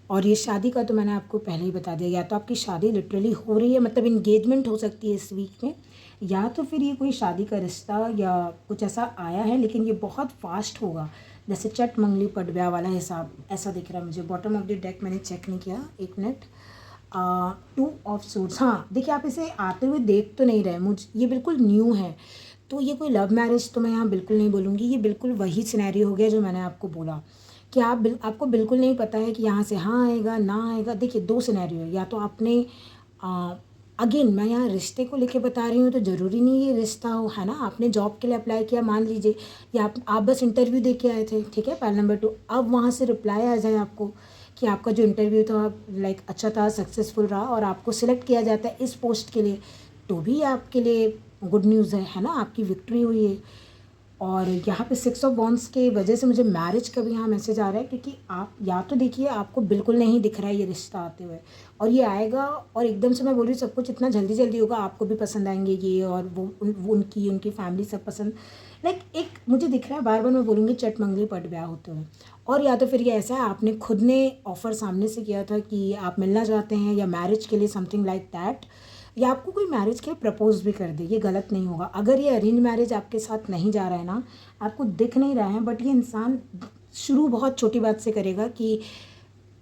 और ये शादी का तो मैंने आपको पहले ही बता दिया, या तो आपकी शादी लिटरली हो रही है, मतलब इंगेजमेंट हो सकती है इस वीक में, या तो फिर ये कोई शादी का रिश्ता या कुछ ऐसा आया है, लेकिन ये बहुत फास्ट होगा, जैसे चट मंगली पट ब्याह वाला हिसाब ऐसा दिख रहा है मुझे। बॉटम ऑफ द डेक मैंने चेक नहीं किया, एक मिनट। 2 ऑफ सूट्स, हाँ देखिए आप इसे आते हुए देख तो नहीं रहे, मुझे ये बिल्कुल न्यू है, तो ये कोई लव मैरिज तो मैं यहाँ बिल्कुल नहीं बोलूँगी, ये बिल्कुल वही सिनेरियो हो गया जो मैंने आपको बोला कि आपको बिल्कुल नहीं पता है कि यहाँ से हाँ आएगा ना आएगा। देखिए 2 सिनेरियो, या तो आपने अगेन मैं यहाँ रिश्ते को लेके बता रही हूँ, तो ज़रूरी नहीं ये रिश्ता हो, है ना। आपने जॉब के लिए अप्लाई किया मान लीजिए, या आप बस इंटरव्यू दे के आए थे, ठीक है, पहला नंबर 2, अब वहाँ से रिप्लाई आ जाए आपको कि आपका जो इंटरव्यू था लाइक अच्छा था, सक्सेसफुल रहा, और आपको सिलेक्ट किया जाता है इस पोस्ट के लिए, तो भी आपके लिए गुड न्यूज़ है ना, आपकी विक्ट्री हुई है। और यहाँ पे 6 ऑफ वॉन्ड्स के वजह से मुझे मैरिज का भी यहाँ मैसेज आ रहा है, क्योंकि आप या तो देखिए आपको बिल्कुल नहीं दिख रहा है ये रिश्ता आते हुए, और ये आएगा, और एकदम से मैं बोल रही हूँ सब कुछ इतना जल्दी जल्दी होगा, आपको भी पसंद आएंगे ये, और वो उनकी फैमिली सब पसंद, लाइक एक मुझे दिख रहा है, बार बार मैं बोलूँगी चट मंगली पट ब्याह होते हुए। और या तो फिर ये ऐसा है आपने खुद ने ऑफ़र सामने से किया था कि आप मिलना चाहते हैं या मैरिज के लिए, समथिंग लाइक दैट, या आपको कोई मैरिज के लिए प्रपोज भी कर दे, ये गलत नहीं होगा। अगर ये अरेंज मैरिज आपके साथ नहीं जा रहा है ना, आपको दिख नहीं रहा है, बट ये इंसान शुरू बहुत छोटी बात से करेगा कि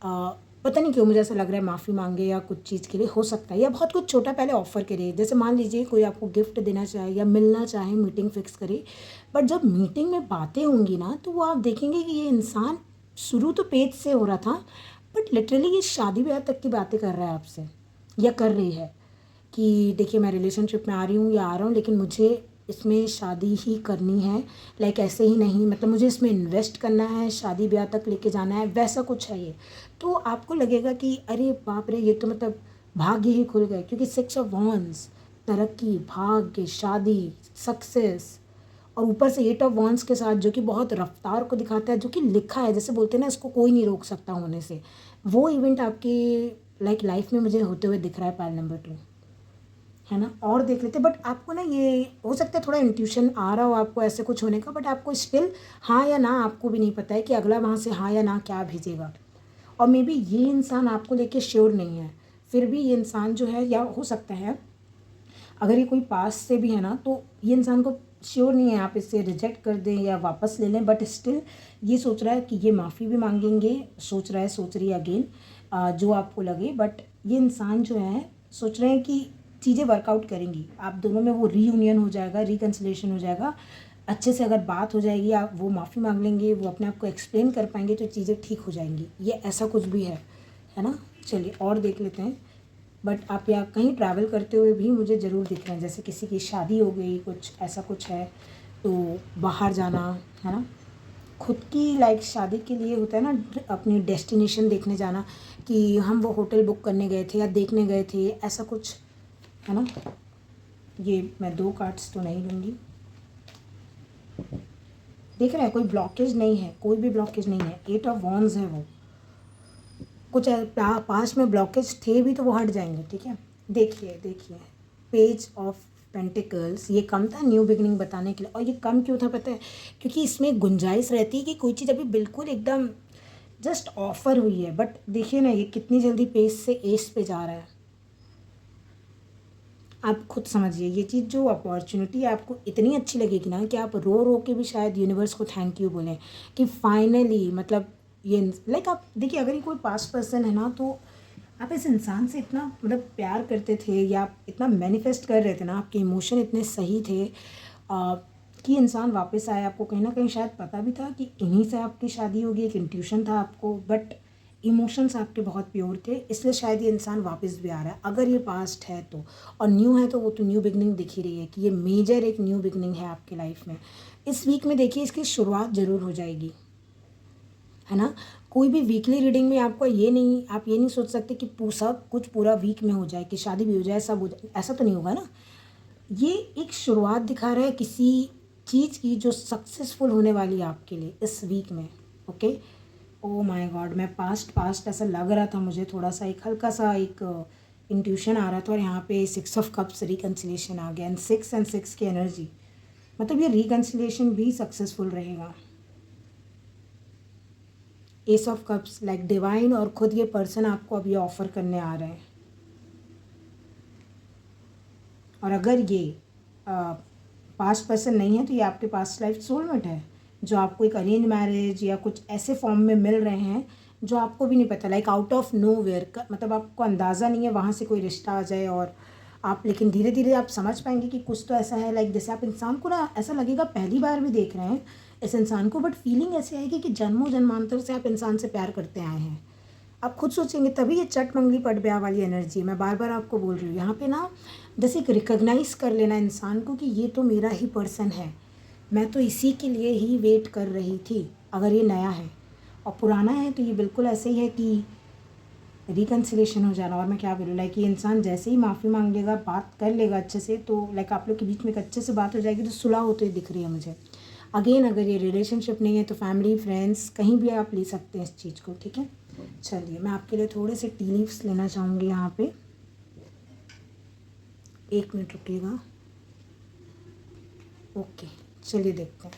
पता नहीं क्यों मुझे ऐसा लग रहा है माफ़ी मांगे या कुछ चीज़ के लिए, हो सकता है, या बहुत कुछ छोटा पहले ऑफ़र करे। जैसे मान लीजिए कोई आपको गिफ्ट देना चाहे या मिलना चाहे, मीटिंग फिक्स करे, बट जब मीटिंग में बातें होंगी ना, तो वो आप देखेंगे कि ये इंसान शुरू तो पेज से हो रहा था, बट लिटरली ये शादी ब्याह तक की बातें कर रहा है आपसे, या कर रही है कि देखिए मैं रिलेशनशिप में आ रही हूँ या आ रहा हूँ, लेकिन मुझे इसमें शादी ही करनी है, लाइक ऐसे ही नहीं, मतलब मुझे इसमें इन्वेस्ट करना है, शादी ब्याह तक लेके जाना है, वैसा कुछ है ये। तो आपको लगेगा कि अरे बाप रे, ये तो मतलब भाग्य ही खुल गए, क्योंकि 6 ऑफ वॉन्ड्स, तरक्की, भाग्य, शादी, सक्सेस, और ऊपर से 8 ऑफ वॉन्ड्स के साथ, जो कि बहुत रफ्तार को दिखाता है, जो कि लिखा है, जैसे बोलते हैं ना, इसको कोई नहीं रोक सकता होने से। वो इवेंट आपकी लाइक लाइफ में मुझे होते हुए दिख रहा है, पायल नंबर 2, है ना। और देख लेते, बट आपको ना ये हो सकता है थोड़ा इंट्यूशन आ रहा हो आपको ऐसे कुछ होने का, बट आपको स्टिल हाँ या ना आपको भी नहीं पता है कि अगला वहाँ से हाँ या ना क्या भेजेगा। और मे बी ये इंसान आपको लेके श्योर नहीं है, फिर भी ये इंसान जो है, या हो सकता है अगर ये कोई पास से भी है ना, तो ये इंसान को श्योर नहीं है आप इससे रिजेक्ट कर दें या वापस ले लें, बट स्टिल ये सोच रहा है कि ये माफ़ी भी मांगेंगे, सोच रहा है, सोच रही है अगेन, जो आपको लगे। बट ये इंसान जो है सोच रहे हैं कि चीज़ें वर्कआउट करेंगी, आप दोनों में वो रीयूनियन हो जाएगा, रिकन्सिलेशन हो जाएगा, अच्छे से अगर बात हो जाएगी, आप वो माफ़ी मांग लेंगे, वो अपने आप को एक्सप्लेन कर पाएंगे, तो चीज़ें ठीक हो जाएंगी। ये ऐसा कुछ भी है ना। चलिए और देख लेते हैं। बट आप या कहीं ट्रैवल करते हुए भी मुझे ज़रूर दिख रहे हैं, जैसे किसी की शादी हो गई, कुछ ऐसा कुछ है, तो बाहर जाना, है ना, खुद की लाइक शादी के लिए होता है ना, अपनी डेस्टिनेशन देखने जाना, कि हम वो होटल बुक करने गए थे या देखने गए थे, ऐसा कुछ, है ना। ये मैं 2 कार्ड्स तो नहीं लूँगी। देख रहे हैं कोई ब्लॉकेज नहीं है, कोई भी ब्लॉकेज नहीं है, 8 ऑफ वॉन्ड्स है वो। कुछ पास में ब्लॉकेज थे भी तो वो हट जाएंगे, ठीक है। देखिए देखिए, पेज ऑफ पेंटिकल्स, ये कम था न्यू बिगनिंग बताने के लिए। और ये कम क्यों था पता है, क्योंकि इसमें गुंजाइश रहती है कि कोई चीज़ अभी बिल्कुल एकदम जस्ट ऑफर हुई है, बट देखिए ना ये कितनी जल्दी पेज से एस पे जा रहा है। आप खुद समझिए, ये चीज़ जो अपॉर्चुनिटी आपको इतनी अच्छी लगेगी ना, कि आप रो रो के भी शायद यूनिवर्स को थैंक यू बोलें कि फाइनली, मतलब ये लाइक आप देखिए, अगर ये कोई पास्ट पर्सन है ना, तो आप इस इंसान से इतना मतलब प्यार करते थे, या आप इतना मैनिफेस्ट कर रहे थे ना, आपके इमोशन इतने सही थे, कि इंसान वापस आया। आपको कहीं ना कहीं शायद पता भी था कि इन्हीं से आपकी शादी होगी, एक इंट्यूशन था आपको, बट इमोशंस आपके बहुत प्योर थे, इसलिए शायद ये इंसान वापस भी आ रहा है। अगर ये पास्ट है तो, और न्यू है तो वो तो न्यू बिगनिंग दिख ही रही है कि ये मेजर एक न्यू बिगनिंग है आपकी लाइफ में। इस वीक में देखिए इसकी शुरुआत ज़रूर हो जाएगी, है ना। कोई भी वीकली रीडिंग में आपको आप ये नहीं सोच सकते कि सब कुछ पूरा वीक में हो जाए, कि शादी भी हो जाए, सब हो जाए, ऐसा तो नहीं होगा ना। ये एक शुरुआत दिखा रहा है किसी चीज़ की जो सक्सेसफुल होने वाली है आपके लिए इस वीक में। ओके, ओ माय गॉड, मैं पास्ट ऐसा लग रहा था मुझे, थोड़ा सा एक हल्का सा एक इंट्यूशन आ रहा था, और यहाँ पे 6 ऑफ कप्स रिकन्सिलेशन आ गया, एंड 6 की एनर्जी, मतलब ये रिकन्सिलेशन भी सक्सेसफुल रहेगा। S of cups like divine, और खुद ये पर्सन आपको अभी ऑफर करने आ रहे हैं। और अगर ये पास्ट पर्सन नहीं है, तो ये आपके पास्ट लाइफ सोलमेट है, जो आपको एक अरेंज मैरिज या कुछ ऐसे फॉर्म में मिल रहे हैं जो आपको भी नहीं पता, like out of nowhere का, मतलब आपको अंदाज़ा नहीं है, वहाँ से कोई रिश्ता आ जाए, और आप लेकिन धीरे धीरे आप समझ पाएंगे कि कुछ तो ऐसा है, लाइक जैसे आप इंसान को ना ऐसा लगेगा पहली बार भी देख रहे हैं इस इंसान को, बट फीलिंग ऐसी आएगी कि जन्मों जन्मांतर से आप इंसान से प्यार करते आए हैं। आप खुद सोचेंगे, तभी ये चट मंगली पट ब्याह वाली एनर्जी, मैं बार बार आपको बोल रही हूँ यहाँ पे ना, जैसे एक रिकग्नाइज़ कर लेना इंसान को कि ये तो मेरा ही पर्सन है, मैं तो इसी के लिए ही वेट कर रही थी। अगर ये नया है, और पुराना है तो ये बिल्कुल ऐसे ही है कि रिकन्सिलेशन हो जाना। और मैं क्या बोलूँ, लाइक ये इंसान जैसे ही माफ़ी मांग लेगा, बात कर लेगा अच्छे से, तो लाइक आप लोग के बीच में एक अच्छे से बात हो जाएगी, तो सुलह होते हुए दिख रही है मुझे। अगेन अगर ये रिलेशनशिप नहीं है तो फैमिली, फ्रेंड्स, कहीं भी आप ले सकते हैं इस चीज़ को, ठीक है। चलिए मैं आपके लिए थोड़े से टी लीव्स लेना चाहूँगी यहाँ पे, 1 मिनट रुकिएगा। ओके, चलिए देखते हैं।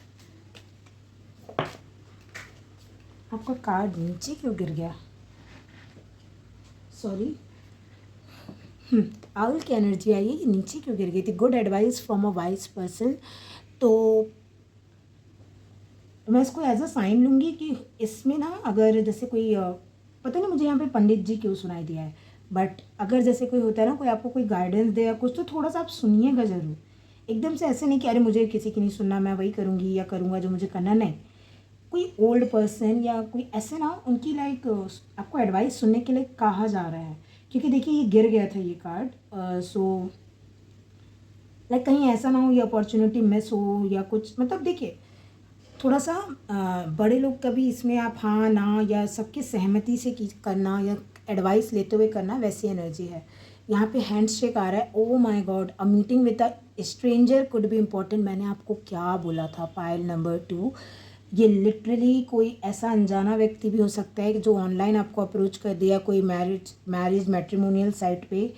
आपका कार्ड नीचे क्यों गिर गया, सॉरी। आउल की एनर्जी आई है, ये नीचे क्यों गिर गई थी? Good advice from a wise person. तो मैं इसको एज अ साइन लूँगी कि इसमें ना अगर जैसे कोई पता नहीं मुझे यहाँ पे पंडित जी क्यों सुनाई दिया है, बट अगर जैसे कोई होता है ना, कोई आपको कोई गाइडेंस दे या कुछ, तो थोड़ा सा आप सुनिएगा ज़रूर। एकदम से ऐसे नहीं कि अरे मुझे किसी की नहीं सुनना, मैं वही करूँगी या करूँगा जो मुझे करना, नहीं। कोई ओल्ड पर्सन या कोई ऐसे ना, उनकी लाइक आपको एडवाइस सुनने के लिए कहा जा रहा है, क्योंकि देखिए ये गिर गया था ये कार्ड। सो लाइक कहीं ऐसा ना हो ये अपॉर्चुनिटी मिस हो या कुछ, मतलब देखिए थोड़ा सा बड़े लोग का भी इसमें आप हाँ ना या सबकी सहमति से करना या एडवाइस लेते हुए करना, वैसी एनर्जी है। यहाँ पे हैंड शेक आ रहा है। Oh my God, a meeting with a stranger could be important. मैंने आपको क्या बोला था? पाइल नंबर 2, ये लिटरली कोई ऐसा अनजाना व्यक्ति भी हो सकता है कि जो ऑनलाइन आपको अप्रोच कर दिया, कोई मैरिज मैट्रिमोनियल साइट पे,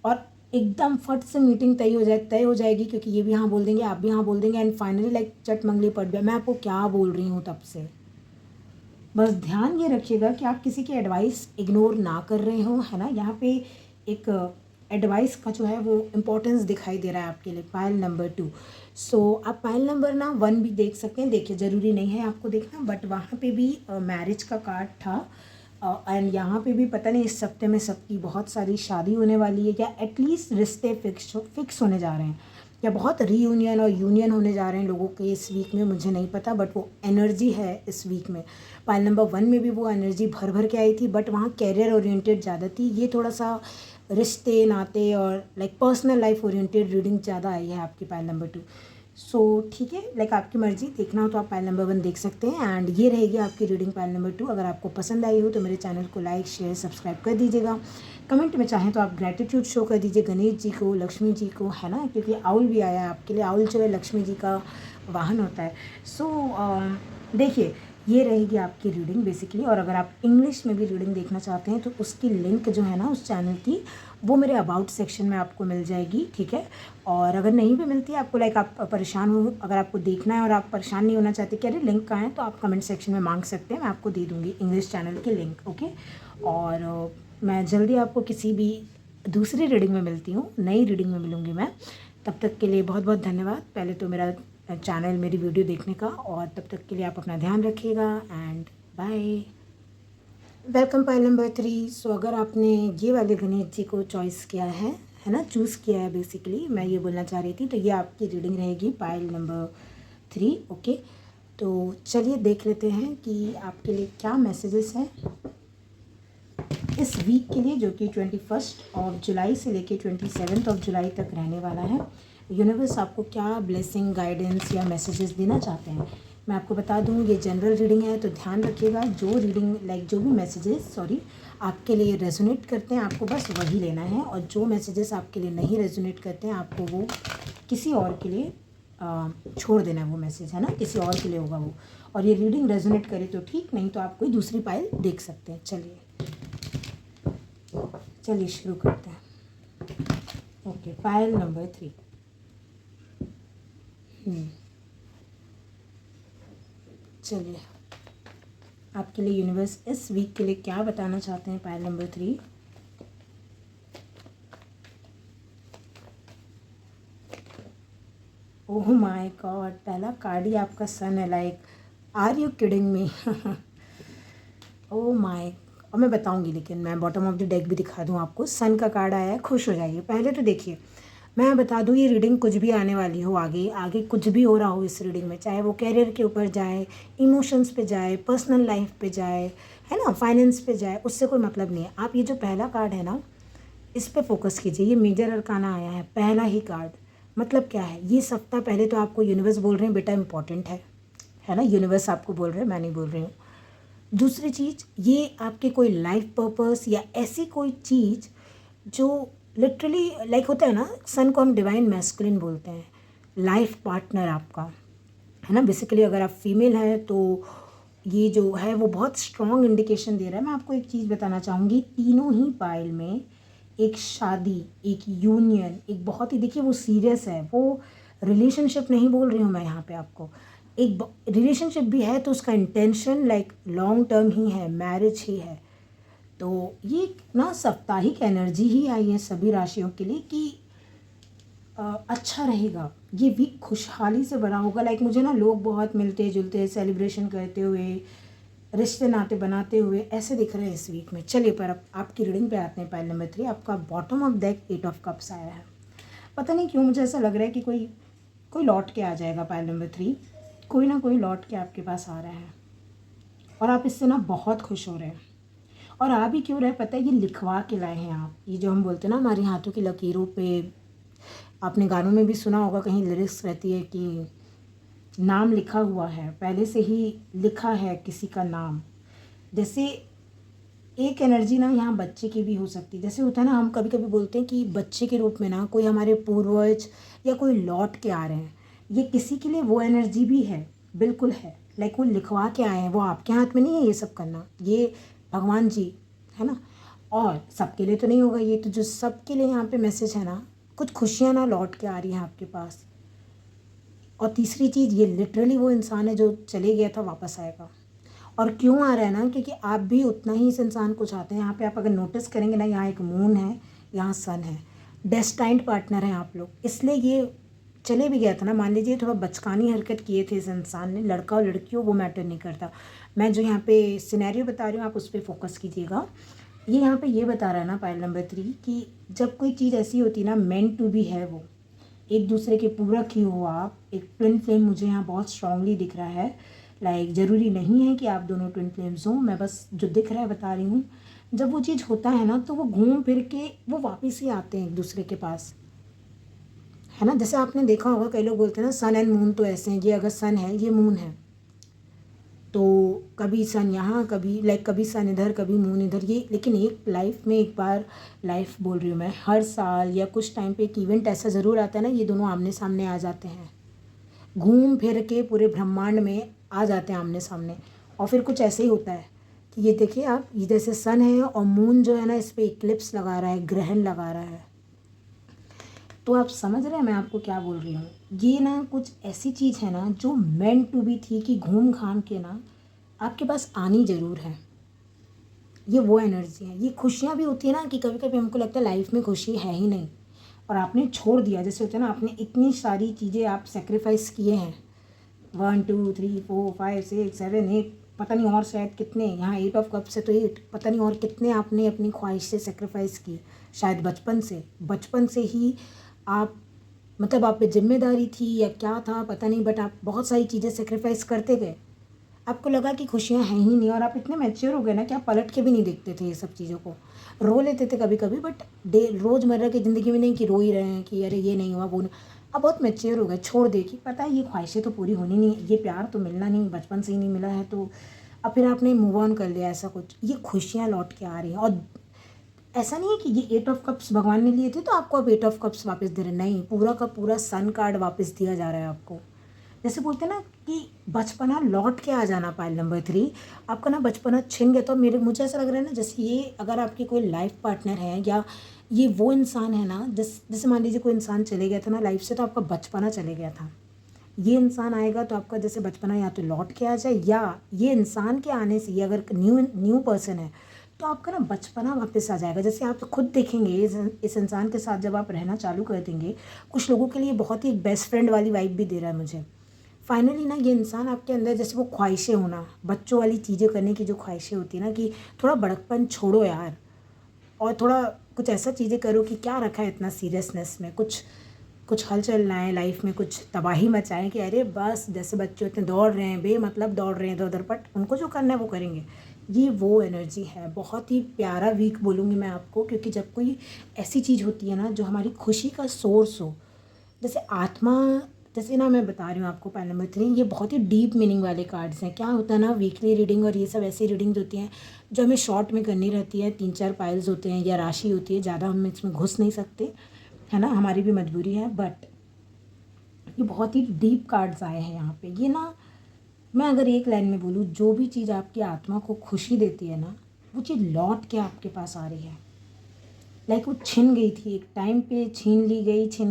और एकदम फट से मीटिंग तय हो जाएगी, क्योंकि ये भी हाँ बोल देंगे, आप भी हाँ बोल देंगे, एंड फाइनली लाइक चट मंगली पड़ गया। मैं आपको क्या बोल रही हूँ तब से, बस ध्यान ये रखिएगा कि आप किसी की एडवाइस इग्नोर ना कर रहे हो, है ना। यहाँ पे एक एडवाइस का जो है वो इम्पोर्टेंस दिखाई दे रहा है आपके लिए, पाइल नंबर 2। सो आप पाइल नंबर ना 1 भी देख सकते हैं। देखिए ज़रूरी नहीं है आपको देखना, बट वहाँ पे भी मैरिज का कार्ड था, एंड यहाँ पे भी पता नहीं इस हफ्ते में सबकी बहुत सारी शादी होने वाली है, या एटलीस्ट रिश्ते फिक्स होने जा रहे हैं, या बहुत रीयूनियन और यूनियन होने जा रहे हैं लोगों के इस वीक में, मुझे नहीं पता, बट वो एनर्जी है इस वीक में। पाइल नंबर 1 में भी वो एनर्जी भर भर के आई थी, बट वहाँ कैरियर ओरिएंटेड ज़्यादा थी। ये थोड़ा सा रिश्ते नाते और like personal life oriented reading ज़्यादा आई है आपकी पाइल नंबर 2। सो ठीक है, लाइक आपकी मर्जी, देखना हो तो आप पाइल नंबर 1 देख सकते हैं, एंड ये रहेगी आपकी रीडिंग पाइल नंबर 2। अगर आपको पसंद आई हो तो मेरे चैनल को लाइक शेयर सब्सक्राइब कर दीजिएगा। कमेंट में चाहें तो आप ग्रैटिट्यूड शो कर दीजिए गणेश जी को, लक्ष्मी जी को, है ना, क्योंकि आउल भी आया है आपके लिए। आउल जो है लक्ष्मी जी का वाहन होता है। सो देखिए ये रहेगी आपकी रीडिंग बेसिकली, और अगर आप इंग्लिश में भी रीडिंग देखना चाहते हैं तो उसकी लिंक जो है ना उस चैनल की, वो मेरे अबाउट सेक्शन में आपको मिल जाएगी, ठीक है। और अगर नहीं भी मिलती है आपको, लाइक आप परेशान हो, अगर आपको देखना है और आप परेशान नहीं होना चाहते कि अरे लिंक कहाँ है, तो आप कमेंट सेक्शन में मांग सकते हैं, मैं आपको दे दूँगी इंग्लिश चैनल की लिंक, ओके। और मैं जल्दी आपको किसी भी दूसरी रीडिंग में मिलती हूँ, नई रीडिंग में मिलूँगी मैं। तब तक के लिए बहुत बहुत धन्यवाद, पहले तो मेरा चैनल मेरी वीडियो देखने का, और तब तक के लिए आप अपना ध्यान रखिएगा, and bye. Welcome pile number 3। So अगर आपने ये वाले गणेश जी को चॉइस किया है ना, चूज़ किया है बेसिकली, मैं ये बोलना चाह रही थी, तो ये आपकी रीडिंग रहेगी पाइल नंबर 3, ओके। तो चलिए देख लेते हैं कि आपके लिए क्या मैसेजेस हैं इस वीक के लिए, जो कि 21 जुलाई से लेके 27 जुलाई तक रहने वाला है। यूनिवर्स आपको क्या ब्लेसिंग, गाइडेंस या मैसेजेस देना चाहते हैं, मैं आपको बता दूँ। ये जनरल रीडिंग है, तो ध्यान रखिएगा, जो रीडिंग जो भी मैसेजेस आपके लिए रेजोनेट करते हैं आपको बस वही लेना है, और जो मैसेजेस आपके लिए नहीं रेजोनेट करते हैं आपको वो किसी और के लिए छोड़ देना है, वो मैसेज, है ना, किसी और के लिए होगा वो। और ये रीडिंग रेजोनेट करे तो ठीक, नहीं तो आप कोई दूसरी पाइल देख सकते हैं। चलिए शुरू करते हैं। Okay, pile number 3। चलिए आपके लिए यूनिवर्स इस वीक के लिए क्या बताना चाहते हैं, pile number 3। Oh my god, पहला कार्ड ही आपका सन है, like are you kidding me. Oh my, और मैं बताऊंगी, लेकिन मैं बॉटम ऑफ द डेक भी दिखा दूं आपको। सन का कार्ड आया है, खुश हो जाइए। पहले तो देखिए मैं बता दूं, ये रीडिंग कुछ भी आने वाली हो, आगे कुछ भी हो रहा हो इस रीडिंग में, चाहे वो कैरियर के ऊपर जाए, इमोशंस पे जाए, पर्सनल लाइफ पे जाए, है ना, फाइनेंस पे जाए, उससे कोई मतलब नहीं है। आप ये जो पहला कार्ड है ना, इस पे फोकस कीजिए। ये मेजर अरकाना आया है, पहला ही कार्ड। मतलब क्या है, ये सप्ताह पहले तो आपको यूनिवर्स बोल रहे हैं बेटा इम्पॉर्टेंट है ना, यूनिवर्स आपको बोल रहे हैं, मैं नहीं बोल रही हूँ। दूसरी चीज़, ये आपके कोई लाइफ पर्पस या ऐसी कोई चीज़ जो लिटरली लाइक होता है ना, सन को हम डिवाइन मैस्कुलिन बोलते हैं, लाइफ पार्टनर आपका, है ना। बेसिकली अगर आप फीमेल हैं तो ये जो है वो बहुत स्ट्रॉन्ग इंडिकेशन दे रहा है। मैं आपको एक चीज़ बताना चाहूँगी, तीनों ही पाइल में एक शादी, एक यूनियन, एक बहुत ही, देखिए वो सीरियस है, वो रिलेशनशिप नहीं बोल रही हूँ मैं यहाँ पे आपको, एक रिलेशनशिप भी है तो उसका इंटेंशन लाइक लॉन्ग टर्म ही है, मैरिज ही है। तो ये ना साप्ताहिक एनर्जी ही आई है सभी राशियों के लिए कि अच्छा रहेगा, ये वीक खुशहाली से भरा होगा। लाइक मुझे ना लोग बहुत मिलते जुलते सेलिब्रेशन करते हुए, रिश्ते नाते बनाते हुए ऐसे दिख रहे हैं इस वीक में। चलिए पर अब आपकी रीडिंग पे आते हैं। पाइल नंबर 3 आपका bottom of deck 8 of cups आया है। पता नहीं क्यों मुझे ऐसा लग रहा है कि कोई लौट के आ जाएगा। पाइल नंबर 3 कोई ना कोई लौट के आपके पास आ रहा है और आप इससे ना बहुत खुश हो रहे हैं। और आ भी क्यों रहे पता है, ये लिखवा के लाए हैं आप। ये जो हम बोलते हैं ना हमारे हाथों की लकीरों पे, आपने गानों में भी सुना होगा कहीं लिरिक्स रहती है कि नाम लिखा हुआ है, पहले से ही लिखा है किसी का नाम। जैसे एक एनर्जी ना यहाँ बच्चे की भी हो सकती है। जैसे होता है ना, हम कभी कभी बोलते हैं कि बच्चे के रूप में ना कोई हमारे पूर्वज या कोई लौट के आ रहे हैं। ये किसी के लिए वो एनर्जी भी है, बिल्कुल है। लाइक वो लिखवा के आए हैं, वो आपके हाथ में नहीं है ये सब करना, ये भगवान जी है ना। और सबके लिए तो नहीं होगा ये, तो जो सबके लिए यहाँ पे मैसेज है ना, कुछ खुशियाँ ना लौट के आ रही हैं आपके पास। और तीसरी चीज़, ये लिटरली वो इंसान है जो चले गया था वापस आएगा। और क्यों आ रहा है ना, क्योंकि आप भी उतना ही इस इंसान को चाहते हैं। यहाँ पे आप अगर नोटिस करेंगे ना, यहाँ एक मून है, यहाँ सन है, डेस्टाइंड पार्टनर हैं आप लोग। इसलिए ये चले भी गया था ना, मान लीजिए थोड़ा बचकानी हरकत किए थे इस इंसान ने, लड़का और लड़की हो वो मैटर नहीं करता। मैं जो यहाँ पे सिनेरियो बता रही हूँ आप उस पर फोकस कीजिएगा। ये यहाँ पे ये बता रहा है ना पाइल नंबर 3 कि जब कोई चीज़ ऐसी होती है ना, मेंट टू बी है, वो एक दूसरे के पूरक ही हो आप। एक ट्विन फ्लेम मुझे यहाँ बहुत स्ट्रांगली दिख रहा है। लाइक ज़रूरी नहीं है कि आप दोनों ट्विन फ्लेम्स हों, मैं बस जो दिख रहा है बता रही हूँ। जब वो चीज़ होता है ना तो वो घूम फिर के वो वापस ही आते हैं एक दूसरे के पास, है ना। जैसे आपने देखा होगा कई लोग बोलते हैं ना सन एंड मून तो ऐसे हैं, ये अगर सन है ये मून है, तो कभी सन यहाँ, कभी लाइक कभी सन इधर कभी मून इधर। ये लेकिन एक लाइफ में एक बार, लाइफ बोल रही हूँ मैं, हर साल या कुछ टाइम पे एक इवेंट ऐसा ज़रूर आता है ना, ये दोनों आमने सामने आ जाते हैं, घूम फिर के पूरे ब्रह्मांड में आ जाते हैं आमने सामने। और फिर कुछ ऐसे ही होता है कि ये देखिए आप, ये जैसे सन है और मून जो है ना इस पर इक्लिप्स लगा रहा है, ग्रहण लगा रहा है। तो आप समझ रहे हैं मैं आपको क्या बोल रही हूँ। ये ना कुछ ऐसी चीज़ है ना जो मेंट टू बी थी कि घूम घाम के ना आपके पास आनी ज़रूर है। ये वो एनर्जी है। ये खुशियाँ भी होती है ना कि कभी कभी हमको लगता है लाइफ में खुशी है ही नहीं और आपने छोड़ दिया। जैसे होता है ना, आपने इतनी सारी चीज़ें आप सेक्रीफाइस किए हैं, 1 2 3 4 5 6 7 8, पता नहीं और शायद कितने, यहाँ 8 ऑफ कप्स है तो 8, पता नहीं और कितने आपने अपनी ख्वाहिश से सेक्रीफाइस की। शायद बचपन से ही आप, मतलब आप पे जिम्मेदारी थी या क्या था पता नहीं, बट आप बहुत सारी चीज़ें सेक्रीफाइस करते गए। आपको लगा कि खुशियाँ हैं ही नहीं और आप इतने मैच्योर हो गए ना कि आप पलट के भी नहीं देखते थे ये सब चीज़ों को। रो लेते थे कभी कभी, बट रोज़मर्रा की ज़िंदगी में नहीं कि रो ही रहे हैं कि अरे ये नहीं हुआ वो नहीं। अब बहुत मैच्योर हो गए, छोड़ दे कि पता है ये ख्वाहिशें तो पूरी होनी नहीं, ये प्यार तो मिलना नहीं, बचपन से ही नहीं मिला है, तो अब फिर आपने मूव ऑन कर लिया। ऐसा कुछ, ये खुशियाँ लौट के आ रही हैं। और ऐसा नहीं है कि ये 8 ऑफ कप्स भगवान ने लिए थे तो आपको अब 8 ऑफ कप्स वापस दे रहे हैं, नहीं, पूरा का पूरा सन कार्ड वापस दिया जा रहा है आपको। जैसे बोलते हैं ना कि बचपना लौट के आ जाना। पाइल नंबर 3 आपका ना बचपना छिन गया। तो मुझे ऐसा लग रहा है ना, जैसे ये अगर आपकी कोई लाइफ पार्टनर है या ये वो इंसान है ना, जैसे मान लीजिए कोई इंसान चले गया था ना लाइफ से, तो आपका बचपना चले गया था। ये इंसान आएगा तो आपका जैसे बचपना या तो लौट के आ जाए, या ये इंसान के आने से, ये अगर न्यू पर्सन है तो आपका ना बचपना वापस आ जाएगा। जैसे आप खुद देखेंगे इस इंसान के साथ जब आप रहना चालू कर देंगे, कुछ लोगों के लिए बहुत ही बेस्ट फ्रेंड वाली वाइब भी दे रहा है मुझे। फाइनली ना ये इंसान आपके अंदर जैसे वो ख्वाहिशें होना, बच्चों वाली चीज़ें करने की जो ख्वाहिशें होती है ना, कि थोड़ा बड़कपन छोड़ो यार और थोड़ा कुछ ऐसा चीज़ें करो कि क्या रखा है इतना सीरियसनेस में, कुछ हलचल लाएँ लाइफ में, कुछ तबाही मचाएं कि अरे बस, जैसे बच्चे इतने दौड़ रहे हैं, बेमतलब दौड़ रहे हैं इधर उधर, बट उनको जो करना है वो करेंगे। ये वो एनर्जी है। बहुत ही प्यारा वीक बोलूँगी मैं आपको, क्योंकि जब कोई ऐसी चीज़ होती है ना जो हमारी खुशी का सोर्स हो, जैसे आत्मा, जैसे ना मैं बता रही हूँ आपको पाइल नंबर 3, ये बहुत ही डीप मीनिंग वाले कार्ड्स हैं। क्या होता है ना, वीकली रीडिंग और ये सब ऐसी रीडिंग्स होती हैं जो हमें शॉर्ट में करनी रहती है। 3-4 पाइल्स होते हैं या राशि होती है, ज़्यादा हम इसमें घुस नहीं सकते, है ना, हमारी भी मजबूरी है। बट ये बहुत ही डीप कार्ड्स आए हैं यहाँ पे। ये ना, मैं अगर एक लाइन में बोलूँ, जो भी चीज़ आपकी आत्मा को खुशी देती है ना, वो चीज़ लौट के आपके पास आ रही है। लाइक वो छिन गई थी एक टाइम पे, छिन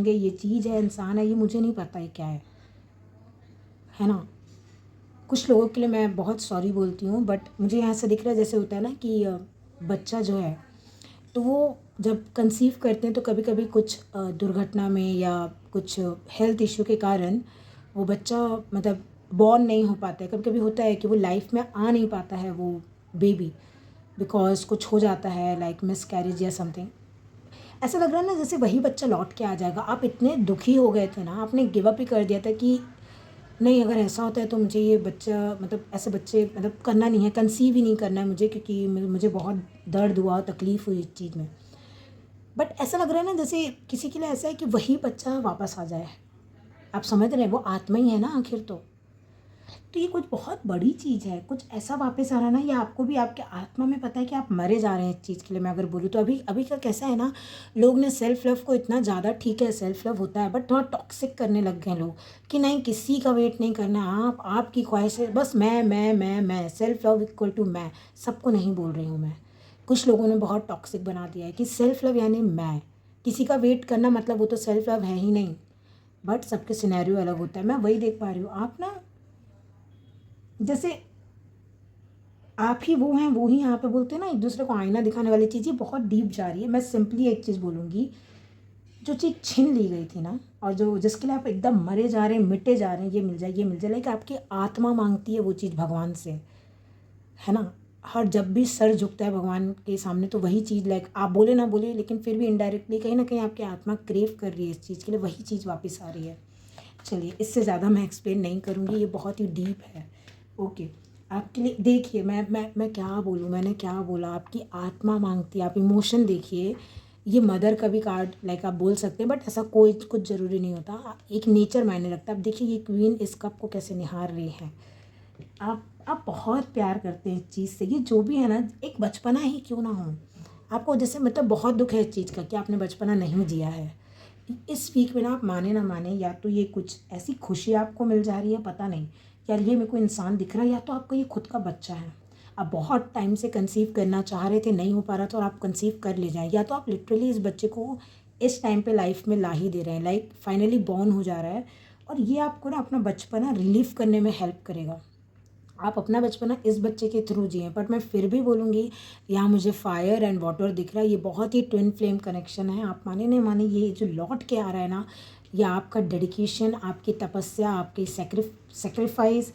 गई। ये चीज़ है, इंसान है, ये मुझे नहीं पता है क्या है ना। कुछ लोगों के लिए मैं बहुत सॉरी बोलती हूँ, बट मुझे यहाँ से दिख रहा है जैसे होता है ना कि बच्चा जो है, तो वो जब कंसीव करते हैं तो कभी कभी कुछ दुर्घटना में या कुछ हेल्थ इश्यू के कारण वो बच्चा मतलब बॉर्न नहीं हो पाता है। कभी कभी होता है कि वो लाइफ में आ नहीं पाता है वो बेबी, बिकॉज कुछ हो जाता है लाइक मिस कैरेज या समथिंग। ऐसा लग रहा है ना जैसे वही बच्चा लौट के आ जाएगा। आप इतने दुखी हो गए थे ना, आपने गिव अप ही कर दिया था कि नहीं, अगर ऐसा होता है तो मुझे ये बच्चा मतलब ऐसे बच्चे मतलब करना नहीं है, कंसीव ही नहीं करना है मुझे, क्योंकि मुझे बहुत दर्द हुआ, तकलीफ़ हुई इस चीज़ में। बट ऐसा लग रहा है ना जैसे किसी के लिए ऐसा है कि वही बच्चा वापस आ जाए। आप समझ रहे हैं, वो आत्मा ही है ना आखिर तो ये कुछ बहुत बड़ी चीज़ है, कुछ ऐसा वापस आना ना, ये आपको भी आपके आत्मा में पता है कि आप मरे जा रहे हैं इस चीज़ के लिए। मैं अगर बोलूँ तो अभी अभी का कैसा है ना, लोग ने सेल्फ लव को इतना ज़्यादा, ठीक है सेल्फ लव होता है बट थोड़ा टॉक्सिक करने लग गए हैं लोग, कि नहीं किसी का वेट नहीं करना, आप आपकी ख्वाहिशें बस, मैं सेल्फ लव इक्वल टू मैं। सबको नहीं बोल रही हूँ मैं, कुछ लोगों ने बहुत टॉक्सिक बना दिया है कि सेल्फ लव यानी मैं, किसी का वेट करना मतलब वो तो सेल्फ लव है ही नहीं। बट सबके सिनेरियो अलग होता है। मैं वही देख पा रही हूँ, आप ना जैसे आप ही वो हैं, वो ही यहाँ पे बोलते हैं ना एक दूसरे को आईना दिखाने वाली चीज़, ये बहुत डीप जा रही है। मैं सिंपली एक चीज़ बोलूँगी, जो चीज़ छीन ली गई थी ना, और जो जिसके लिए आप एकदम मरे जा रहे हैं, मिटे जा रहे हैं, ये मिल जाए ये मिल जाए, लाइक आपकी आत्मा मांगती है वो चीज़ भगवान से, है ना। हर जब भी सर झुकता है भगवान के सामने तो वही चीज़, लाइक आप बोले ना बोले लेकिन फिर भी इनडायरेक्टली कहीं ना कहीं आपकी आत्मा क्रेव कर रही है इस चीज़ के लिए, वही चीज़ वापस आ रही है। चलिए, इससे ज़्यादा मैं एक्सप्लेन नहीं करूँगी, ये बहुत ही डीप है। ओके, आपके लिए देखिए, मैं क्या बोलूँ, मैंने क्या बोला, आपकी आत्मा मांगती है, आप इमोशन देखिए। ये मदर का भी कार्ड लाइक आप बोल सकते हैं, बट ऐसा कोई कुछ ज़रूरी नहीं होता, एक नेचर मायने रखता है। आप देखिए ये क्वीन इस कप को कैसे निहार रही है। आप बहुत प्यार करते हैं इस चीज़ से, ये जो भी है ना, एक बचपना ही क्यों ना हो आपको, जैसे मतलब बहुत दुख है इस चीज़ का कि आपने बचपना नहीं जिया है। इस वीक में ना, आप माने ना माने, या तो ये कुछ ऐसी खुशी आपको मिल जा रही है, पता नहीं यार, ये मेरे को इंसान दिख रहा है, या तो आपका ये खुद का बच्चा है। आप बहुत टाइम से कंसीव करना चाह रहे थे, नहीं हो पा रहा था, और आप कंसीव कर ले जाएं, या तो आप लिटरली इस बच्चे को इस टाइम पे लाइफ में ला ही दे रहे हैं, लाइक फाइनली बॉर्न हो जा रहा है। और ये आपको ना अपना बचपना रिलीव करने में हेल्प करेगा। आप अपना बचपना इस बच्चे के थ्रू जिए। बट मैं फिर भी बोलूँगी, यहाँ मुझे फायर एंड वाटर दिख रहा है, ये बहुत ही ट्विन फ्लेम कनेक्शन है। आप माने नहीं माने, ये जो लौट के आ रहा है ना, ये आपका डेडिकेशन, आपकी तपस्या, आपकी सेक्रीफाइस,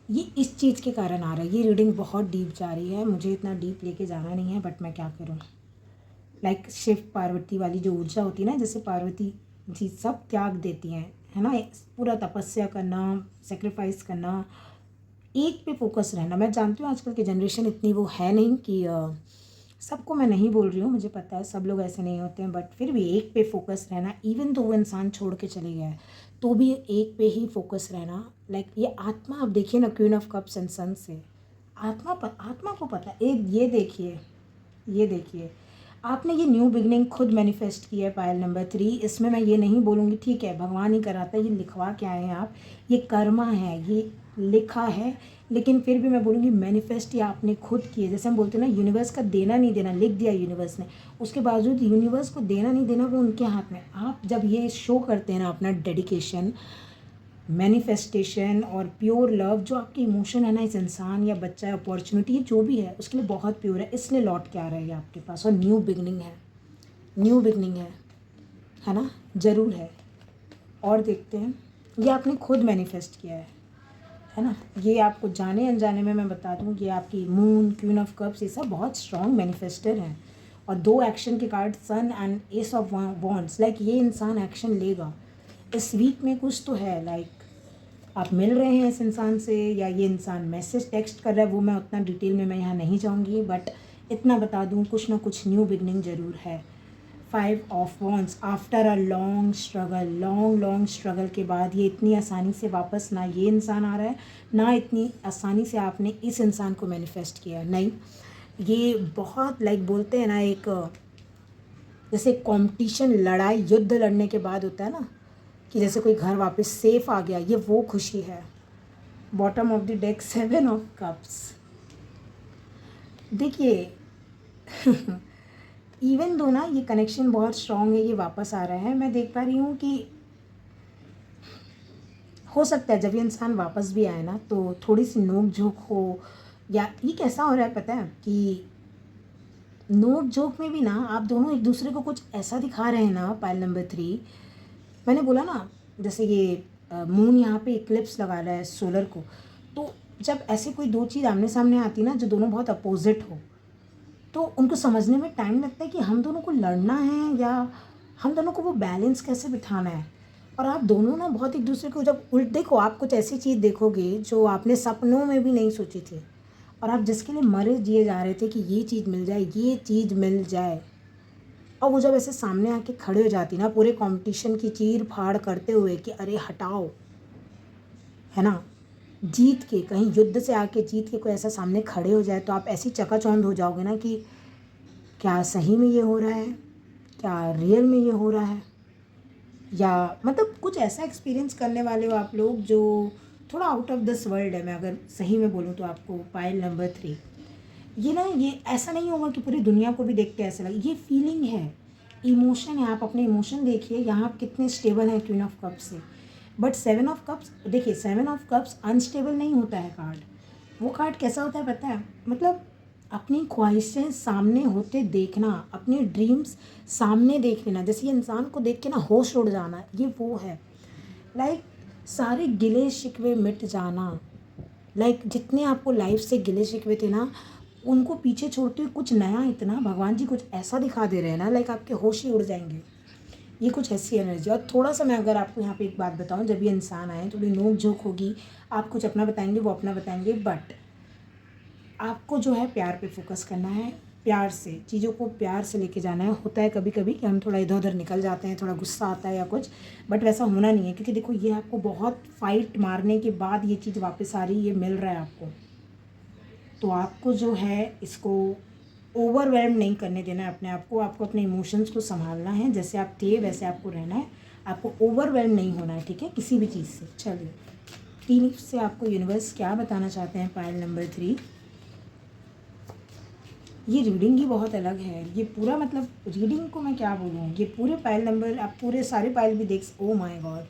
ये इस चीज़ के कारण आ रहा है। ये रीडिंग बहुत डीप जा रही है, मुझे इतना डीप लेके जाना नहीं है, बट मैं क्या करूँ। लाइक शिव पार्वती वाली जो ऊर्जा होती है ना, जैसे पार्वती जी सब त्याग देती हैं, है ना, पूरा तपस्या करना, सेक्रीफाइस करना, एक पे फोकस रहना। मैं जानती हूँ आजकल की जनरेशन इतनी वो है नहीं कि सबको मैं नहीं बोल रही हूँ, मुझे पता है सब लोग ऐसे नहीं होते हैं, बट फिर भी एक पे फोकस रहना, इवन तो वो इंसान छोड़ के चले गया है तो भी एक पे ही फोकस रहना। लाइक ये आत्मा, आप देखिए ना, क्वीन ऑफ कप्स एंड सन से आत्मा को पता है। एक ये देखिए, आपने ये न्यू बिगनिंग खुद मैनिफेस्ट की है, पायल नंबर 3। इसमें मैं ये नहीं बोलूँगी ठीक है भगवान ही कराता है, ये लिखवा के आए हैं आप, ये कर्मा है, ये लिखा है, लेकिन फिर भी मैं बोलूँगी मैनिफेस्ट ये आपने खुद किए। जैसे हम बोलते हैं ना, यूनिवर्स का देना नहीं देना लिख दिया यूनिवर्स ने, उसके बावजूद यूनिवर्स को देना नहीं देना वो उनके हाथ में। आप जब ये शो करते हैं ना अपना डेडिकेशन, मैनिफेस्टेशन और प्योर लव, जो आपके इमोशन है ना, इस इंसान या बच्चा, अपॉर्चुनिटी जो भी है उसके लिए बहुत प्योर है, इसलिए लौट के आ रहा है ये आपके पास। और न्यू बिगनिंग है, न्यू बिगनिंग है ना, ज़रूर है। और देखते हैं, ये आपने खुद मैनिफेस्ट किया है ना। ये आपको जाने अनजाने में मैं बता दूँ, ये आपकी मून, क्वीन ऑफ कप्स, ये सब बहुत स्ट्रॉन्ग मैनिफेस्टर हैं। और 2 एक्शन के card, sun and ace of wands, like ये इंसान एक्शन लेगा इस वीक में, कुछ तो है। लाइक आप मिल रहे हैं इस इंसान से, या ये इंसान मैसेज टेक्स्ट कर रहा है, वो मैं उतना डिटेल में मैं यहाँ नहीं जाऊँगी, बट इतना बता दूँ कुछ ना कुछ न्यू बिगनिंग ज़रूर है। 5 of wands, after a long struggle, long struggle के बाद ये इतनी आसानी से वापस ना ये इंसान आ रहा है, ना इतनी आसानी से आपने इस इंसान को मैनिफेस्ट किया, नहीं। ये बहुत लाइक बोलते हैं ना, एक जैसे कंपटीशन, लड़ाई, युद्ध लड़ने के बाद होता है ना, कि जैसे कोई घर वापस सेफ आ गया, ये वो खुशी है। Bottom of the deck, 7 of cups. देखिए इवन दो ना ये कनेक्शन बहुत स्ट्रॉन्ग है, ये वापस आ रहा है, मैं देख पा रही हूँ कि हो सकता है जब ये इंसान वापस भी आए ना तो थोड़ी सी नोक झोंक हो, या ये कैसा हो रहा है पता है कि नोक जोक में भी ना आप दोनों एक दूसरे को कुछ ऐसा दिखा रहे हैं ना, पायल नंबर 3, मैंने बोला ना जैसे ये मून यहाँ पे इक्लिप्स लगा रहा है सोलर को, तो जब ऐसे कोई दो चीज़ आमने सामने आती ना जो दोनों बहुत अपोजिट हो, तो उनको समझने में टाइम लगता है कि हम दोनों को लड़ना है या हम दोनों को वो बैलेंस कैसे बिठाना है। और आप दोनों ना बहुत एक दूसरे को जब उल्ट देखो, आप कुछ ऐसी चीज़ देखोगे जो आपने सपनों में भी नहीं सोची थी, और आप जिसके लिए मरे जिए जा रहे थे कि ये चीज़ मिल जाए, ये चीज़ मिल जाए, और वो जब ऐसे सामने आके खड़े हो जाती ना पूरे कंपटीशन की चीर फाड़ करते हुए कि अरे हटाओ, है ना, जीत के कहीं युद्ध से आके जीत के कोई ऐसा सामने खड़े हो जाए, तो आप ऐसी चकाचौंध हो जाओगे ना कि क्या सही में ये हो रहा है, क्या रियल में ये हो रहा है, या मतलब कुछ ऐसा एक्सपीरियंस करने वाले हो आप लोग जो थोड़ा आउट ऑफ दिस वर्ल्ड है। मैं अगर सही में बोलूँ तो आपको पायल नंबर 3, ये ना, ये ऐसा नहीं होगा कि पूरी दुनिया को भी देख के ऐसा लगे, ये फीलिंग है, इमोशन है। आप अपने इमोशन देखिए, यहाँ आप कितने स्टेबल हैं क्वीन ऑफ कप्स से। बट 7 ऑफ कप्स देखिए, 7 ऑफ कप्स अनस्टेबल नहीं होता है कार्ड। वो कार्ड कैसा होता है पता है, मतलब अपनी ख्वाहिशें सामने होते देखना, अपने ड्रीम्स सामने देख लेना, जैसे ये इंसान को देख के ना होश उड़ जाना, ये वो है। लाइक सारे गिले शिकवे मिट जाना, लाइक जितने आपको लाइफ से गिले शिकवे थे ना, उनको पीछे छोड़ते हुए कुछ नया, इतना भगवान जी कुछ ऐसा दिखा दे रहे हैं ना, लाइक आपके होश ही उड़ जाएंगे। ये कुछ ऐसी एनर्जी। और थोड़ा सा मैं अगर आपको यहाँ पे एक बात बताऊँ, जब ये इंसान आए थोड़ी नोक झोंक होगी, आप कुछ अपना बताएंगे, वो अपना बताएंगे, बट आपको जो है प्यार पे फोकस करना है, प्यार से चीज़ों को प्यार से लेके जाना है। होता है कभी कभी कि हम थोड़ा इधर उधर निकल जाते हैं, थोड़ा गुस्सा आता है या कुछ, बट वैसा होना नहीं है, क्योंकि देखो ये आपको बहुत फाइट मारने के बाद ये चीज़ वापस आ रही है, ये मिल रहा है आपको। तो आपको जो है इसको ओवरवेल्म नहीं करने देना है अपने आप को, आपको अपने इमोशंस को संभालना है, जैसे आप थे वैसे आपको रहना है, आपको ओवरवेल्म नहीं होना है, ठीक है, किसी भी चीज़ से। चलिए, 3 से आपको यूनिवर्स क्या बताना चाहते हैं पायल नंबर 3। ये रीडिंग ही बहुत अलग है, ये पूरा मतलब रीडिंग को मैं क्या बोलूँ, ये पूरे पायल नंबर, आप पूरे सारे पायल भी देख, ओ माय गॉड,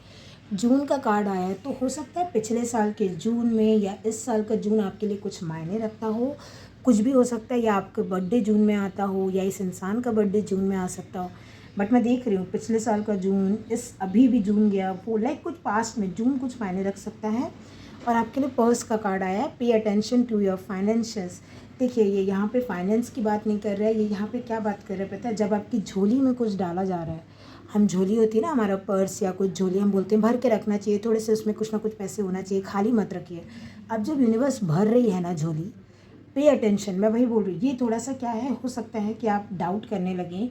जून का कार्ड आया है, तो हो सकता है पिछले साल के जून में या इस साल का जून आपके लिए कुछ मायने रखता हो, कुछ भी हो सकता है, या आपका बर्थडे जून में आता हो, या इस इंसान का बर्थडे जून में आ सकता हो। बट मैं देख रही हूँ पिछले साल का जून, इस अभी भी जून गया, वो लाइक कुछ पास्ट में जून कुछ मायने रख सकता है। और आपके लिए पर्स का कार्ड आया है, pay attention to your financials. देखिए ये यहाँ पे फाइनेंस की बात नहीं कर रहा है, ये यहाँ पे क्या बात कर रहा है पता है, जब आपकी झोली में कुछ डाला जा रहा है, हम झोली होती है ना, हमारा पर्स या कुछ झोली, हम बोलते हैं भर के रखना चाहिए, थोड़े से उसमें कुछ ना कुछ पैसे होना चाहिए, खाली मत रखिए। अब जब यूनिवर्स भर रही है ना झोली, पे अटेंशन, मैं वही बोल रही हूँ, ये थोड़ा सा क्या है, हो सकता है कि आप डाउट करने लगें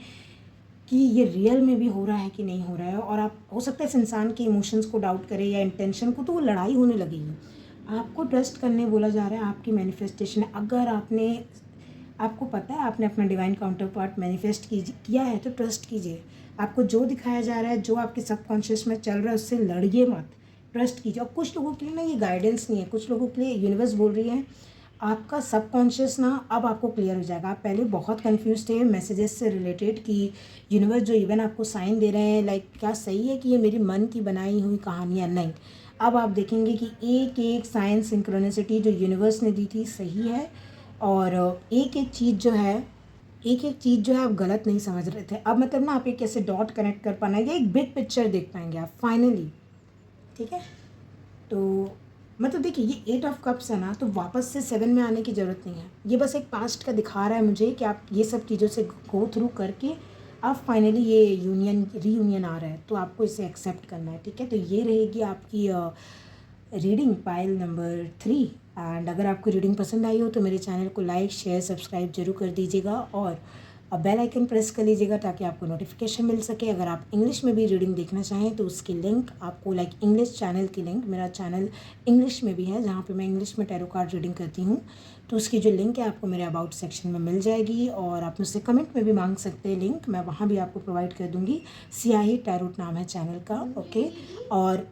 कि ये रियल में भी हो रहा है कि नहीं हो रहा है, और आप हो सकता है इस इंसान के इमोशंस को डाउट करें या इंटेंशन को, तो वो लड़ाई होने लगेगी। आपको ट्रस्ट करने बोला जा रहा है, आपकी मैनिफेस्टेशन है। अगर आपको पता है आपने अपना डिवाइन काउंटर पार्ट मैनिफेस्ट किया है, तो ट्रस्ट कीजिए। आपको जो दिखाया जा रहा है, जो आपके सबकॉन्शियस में चल रहा है, उससे लड़िए मत, ट्रस्ट कीजिए। और कुछ लोगों के लिए ना ये गाइडेंस नहीं है, कुछ लोगों के लिए यूनिवर्स बोल रही है आपका सबकॉन्शियस ना अब आपको क्लियर हो जाएगा। आप पहले बहुत कंफ्यूज थे मैसेजेस से रिलेटेड कि यूनिवर्स जो इवन आपको साइन दे रहे हैं, लाइक क्या सही है कि ये मेरी मन की बनाई हुई कहानियाँ, नहीं। अब आप देखेंगे कि एक एक साइन सिंक्रोनिसिटी जो यूनिवर्स ने दी थी सही है, और एक एक चीज़ जो है, एक एक चीज़ जो है आप गलत नहीं समझ रहे थे। अब मतलब ना आप एक ऐसे डॉट कनेक्ट कर पाना, या एक बिग पिक्चर देख पाएंगे आप फाइनली, ठीक है। तो मतलब देखिए ये 8 ऑफ कप्स है ना, तो वापस से 7 में आने की ज़रूरत नहीं है, ये बस एक पास्ट का दिखा रहा है मुझे कि आप ये सब चीज़ों से गो थ्रू करके अब फाइनली ये रीयूनियन आ रहा है, तो आपको इसे एक्सेप्ट करना है, ठीक है। तो ये रहेगी आपकी रीडिंग पायल नंबर 3। एंड अगर आपको रीडिंग पसंद आई हो तो मेरे चैनल को लाइक शेयर सब्सक्राइब जरूर कर दीजिएगा, और बेल आइकन प्रेस कर लीजिएगा ताकि आपको नोटिफिकेशन मिल सके। अगर आप इंग्लिश में भी रीडिंग देखना चाहें तो उसकी लिंक आपको, लाइक इंग्लिश चैनल की लिंक, मेरा चैनल इंग्लिश में भी है जहाँ पे मैं इंग्लिश में टैरो कार्ड रीडिंग करती हूँ, तो उसकी जो लिंक है आपको मेरे अबाउट सेक्शन में मिल जाएगी, और आप मुझसे कमेंट में भी मांग सकते हैं लिंक, मैं वहाँ भी आपको प्रोवाइड कर दूँगी। सियाही टैरोट नाम है चैनल का, ओके। और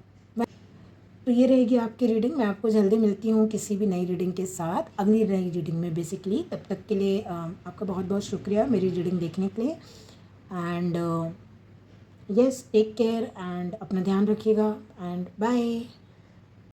तो ये रहेगी आपकी रीडिंग, मैं आपको जल्दी मिलती हूँ किसी भी नई रीडिंग के साथ, अगली नई रीडिंग में बेसिकली। तब तक के लिए आपका बहुत बहुत शुक्रिया मेरी रीडिंग देखने के लिए। And yes, take care and अपना ध्यान रखिएगा, एंड बाय।